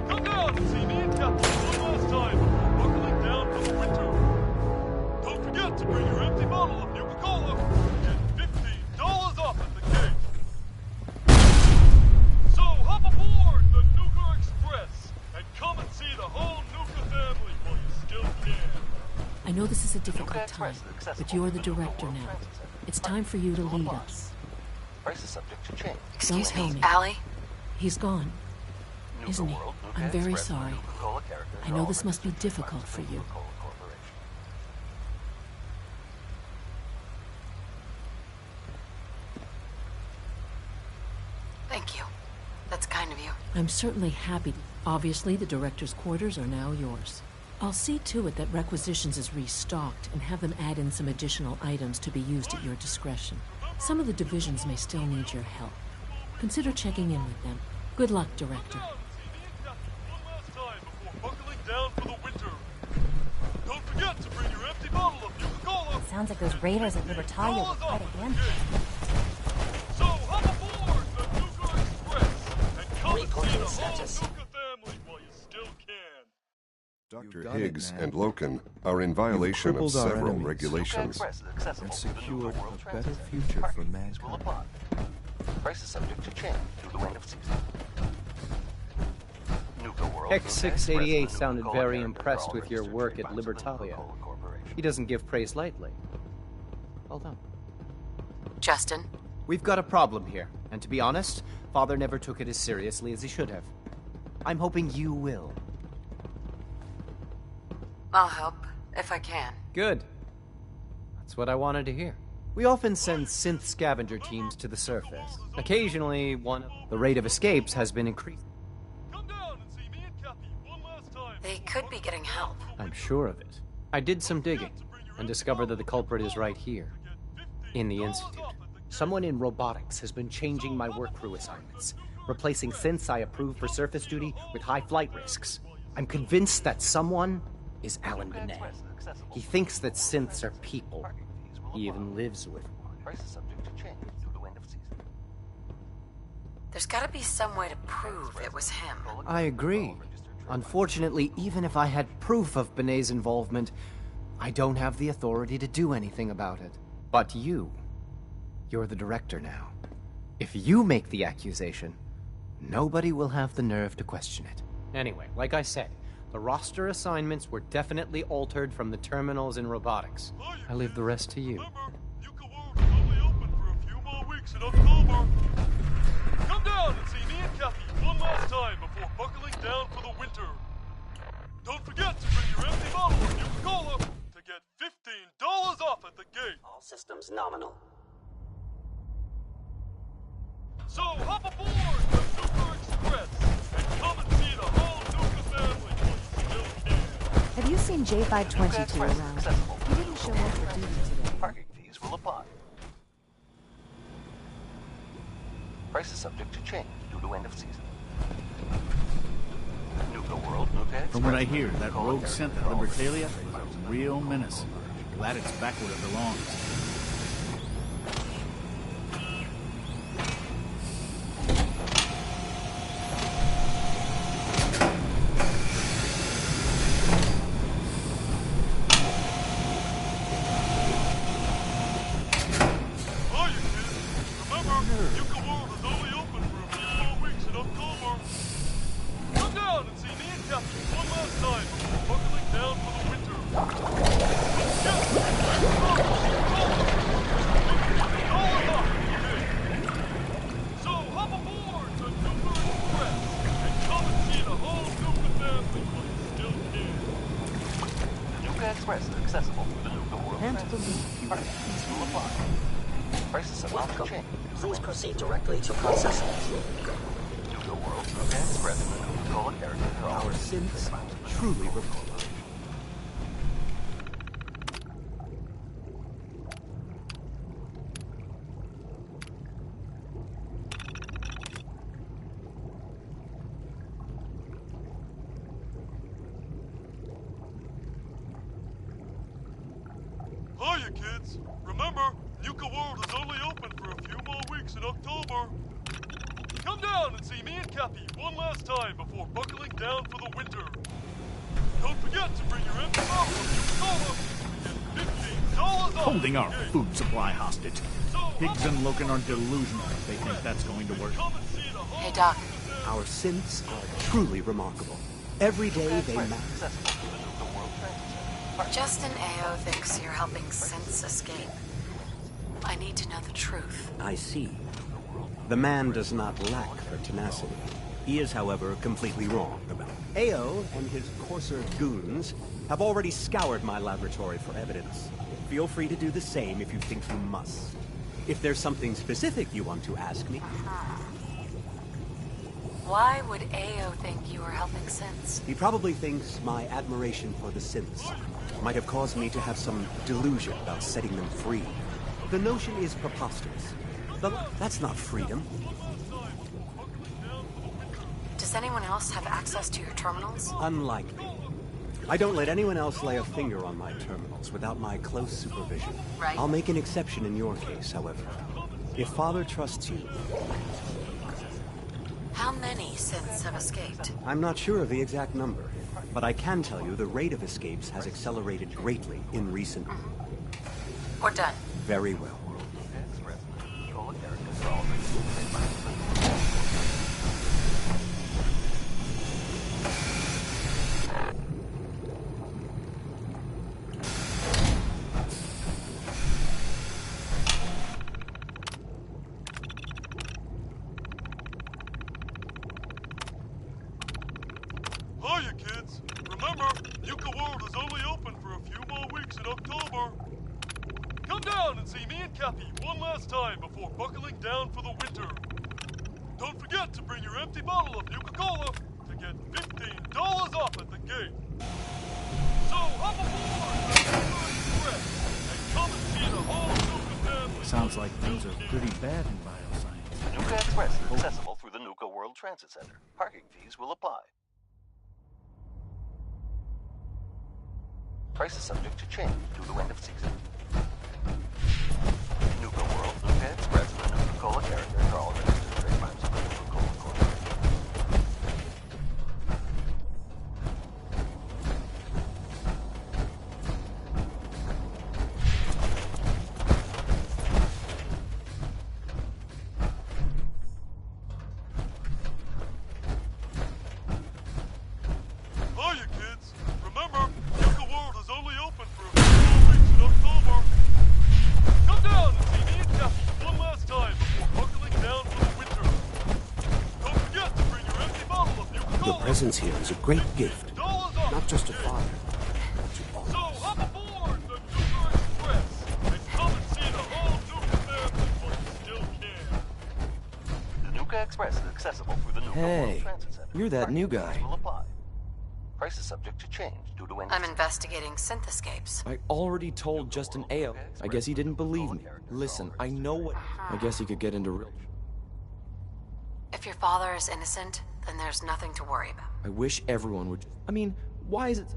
Come down and see me and Captain one last time before buckling down for the winter. Don't forget to bring your empty bottle of Nuka-Cola and get $15 off at the gate. So hop aboard the Nuka Express and come and see the whole Nuka family while you still can. I know this is a difficult time, but you're the director now. It's time for you to lead us. Price is subject to change. Excuse Don't tell me, Allie? He's gone, isn't he? I'm very sorry. I know this must be difficult for you. Thank you. That's kind of you. I'm certainly happy. Obviously, the director's quarters are now yours. I'll see to it that requisitions is restocked and have them add in some additional items to be used at your discretion. Some of the divisions may still need your help. Consider checking in with them. Good luck, Director. Don't forget to bring your empty bottle of Nuka-Cola. Sounds like those raiders at Libertalia were quite a handful. So hop aboard the Nuka Express and come and see the whole Nuka family while you still can. Dr. Higgs and Loken are in violation of several regulations. And secured a better future for mankind. Price is subject to change through the end of season. X688 sounded very impressed with your work at Libertalia. He doesn't give praise lightly. Well done. Justin? We've got a problem here, and to be honest, Father never took it as seriously as he should have. I'm hoping you will. I'll help, if I can. Good. That's what I wanted to hear. We often send synth scavenger teams to the surface. Occasionally, the rate of escapes has been increased. They could be getting help. I'm sure of it. I did some digging and discovered that the culprit is right here, in the Institute. Someone in robotics has been changing my work crew assignments, replacing synths I approve for surface duty with high flight risks. I'm convinced that someone is Alan Benet. He thinks that synths are people. He even lives with one. There's gotta be some way to prove it was him. I agree. Unfortunately, even if I had proof of Benet's involvement, I don't have the authority to do anything about it. But you're the director now. If you make the accusation, nobody will have the nerve to question it. Anyway, like I said, the roster assignments were definitely altered from the terminals in robotics. I leave the rest to you. In October. Come down and see me and Kathy one last time before buckling down for the winter. Don't forget to bring your empty bottle of Nuka-Cola to get $15 off at the gate. All systems nominal. So hop aboard the Super Express and come and see the whole Nuka family while you still can. Have you seen J522 around? He didn't show up for duty today. Parking fees will apply. Price is subject to change due to end of season. Nuka World, Nuka Express. From what I hear, that rogue synth at Libertalia is a real menace. Glad it's back where it belongs. Please proceed directly to processing. Nuka World, Nuka Express, and the Nuka-Cola characters are all our synths truly remarkable. Hiya, kids. Remember, Nuka World is only open for a few more weeks in October. Come down and see me and Kathy one last time before buckling down for the winter. Don't forget to bring your empty bottle of Nuka-Cola to get $15 off. Holding our food supply hostage. Higgs and Loken are delusional if they think that's going to work. Hey, Doc. Our synths are truly remarkable. Every day they matter. Justin A.O. thinks you're helping synths escape. I need to know the truth. I see. The man does not lack for tenacity. He is, however, completely wrong about it. AO and his coarser goons have already scoured my laboratory for evidence. Feel free to do the same if you think you must. If there's something specific you want to ask me... Why would AO think you were helping synths? He probably thinks my admiration for the synths might have caused me to have some delusion about setting them free. The notion is preposterous. But that's not freedom. Does anyone else have access to your terminals? Unlike me. I don't let anyone else lay a finger on my terminals without my close supervision. Right. I'll make an exception in your case, however. If Father trusts you... How many synths have escaped? I'm not sure of the exact number, but I can tell you the rate of escapes has accelerated greatly in recent... We're done. Very well. Hiya, kids. Remember, Nuka World is only down and see me and Cappy one last time before buckling down for the winter. Don't forget to bring your empty bottle of Nuka-Cola to get $15 off at the gate. So hop aboard the Nuka Express and come and see the whole Nuka family. Sounds like things are pretty bad in bioscience. The Nuka Express is accessible through the Nuka World Transit Center. Parking fees will apply. Price is subject to change due to end of season. Nuka World, Nuka Express, and the Nuka-Cola characters are all registered trademarks of the Nuka-Cola Corporation. Hiya, kids. Remember, Nuka World is only open for a few more weeks in October. Come down and see me and Cappy one last time before buckling down for the winter. Don't forget to bring your empty bottle of Nuka-Cola. Your presence here is a great gift. Not just to Father, but to all. So hop aboard the Nuka Express and come and see the whole Nuka family while you still can. The Nuka Express is accessible through the Nuka World Transit Center. You're that new Parking guy. fees will apply. Price is subject to change due to end of I'm season. investigating synthescapes. I already told Justin Ao. I guess he didn't believe me. Listen, I know what... I guess he could get into real... If your father is innocent, then there's nothing to worry about. I wish everyone would... I mean, why is it...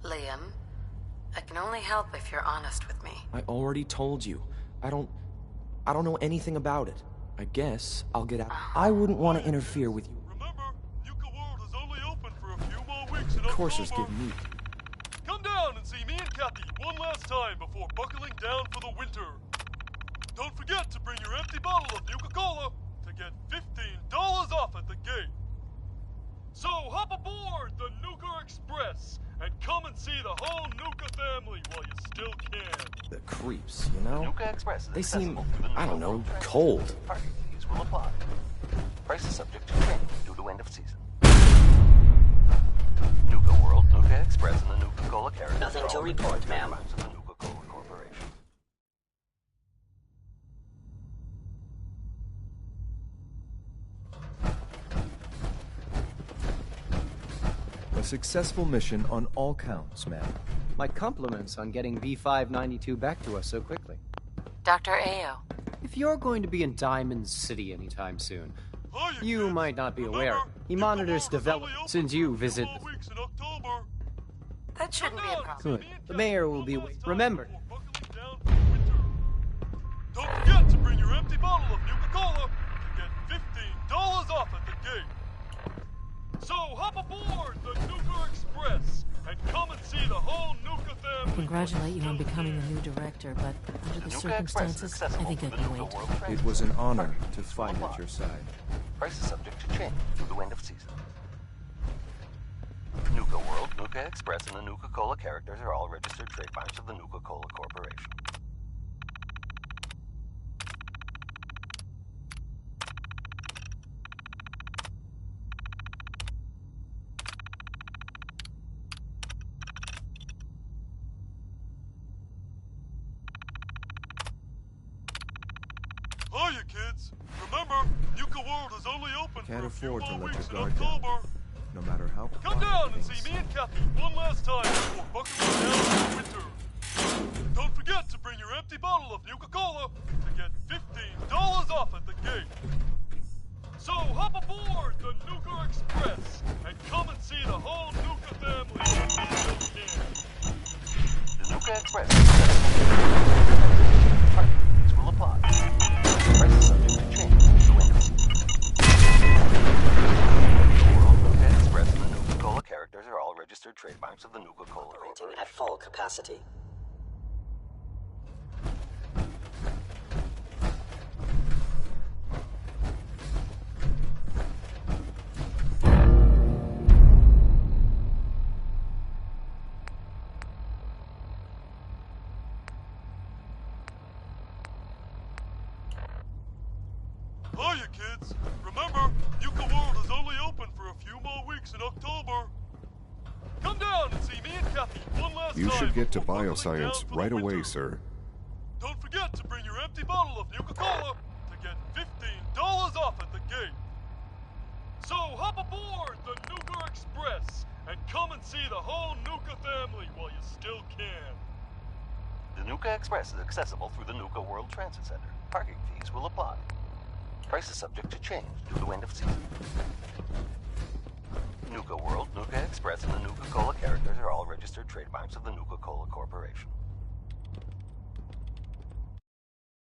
Liam, I can only help if you're honest with me. I already told you. I don't know anything about it. I guess I'll get out. I wouldn't want to interfere with you. Of course there's give me. Come down and see me and Cappy one last time before buckling down for the winter. Don't forget to bring your empty bottle of Nuka-Cola to get $15 off at the gate. So hop aboard the Nuka Express and come and see the whole Nuka family while you still can. The creeps, you know? Nuka Express is They seem, accessible through the I don't Nuka know, World Transit cold. Center. Parking fees will apply. Price is subject to change due to end of season. Nuka World, Nuka Express, and the Nuka-Cola characters. Nothing to report, ma'am. Of the Nuka-Cola Corporation. A successful mission on all counts, ma'am. My compliments on getting V592 back to us so quickly. Dr. Ao. If you're going to be in Diamond City anytime soon, you might not be aware. He monitors development since you visit. That shouldn't be a problem. Good. The mayor will be. Remember. Don't forget to bring your empty bottle of Nuka-Cola to get $15 off at the gate. So hop aboard the Nuka Express and come and see the whole Nuka family. I congratulate you on becoming the new director, but under the circumstances, I think I can wait. It was an honor to fight at your side. Price is subject to change through the end of season. Nuka World, Nuka Express, and the Nuka-Cola characters are all registered trademarks of the Nuka-Cola Corporation. Hiya, kids. Remember, Nuka World is only open Can't for a few afford to more let weeks your in guard down. October. No matter how Come down and see me and Cappy one last time before buckling down for the winter. Don't forget to bring your empty bottle of Nuka-Cola to get $15 off at the gate. So hop aboard the Nuka Express and come and see the whole Nuka family if you still can. The Nuka Express is accessible. Parking fees will apply. Price is subject to change due to end of season. Nuka Express and the Nuka-Cola characters are all registered trademarks of the Nuka-Cola Corporation. At full capacity. Hiya, kids. Remember, Nuka World is only open for a few more weeks in October. Come down and see me and Cappy one last last You time should get to before buckling down bioscience for the right away, winter. sir. Don't forget to bring your empty bottle of Nuka-Cola to get $15 off at the gate. So hop aboard the Nuka Express and come and see the whole Nuka family while you still can. The Nuka Express is accessible through the Nuka World Transit Center. Parking fees will apply. Price is subject to change due to end of season. Nuka World, Nuka Express, and the Nuka-Cola characters are all registered trademarks of the Nuka-Cola Corporation.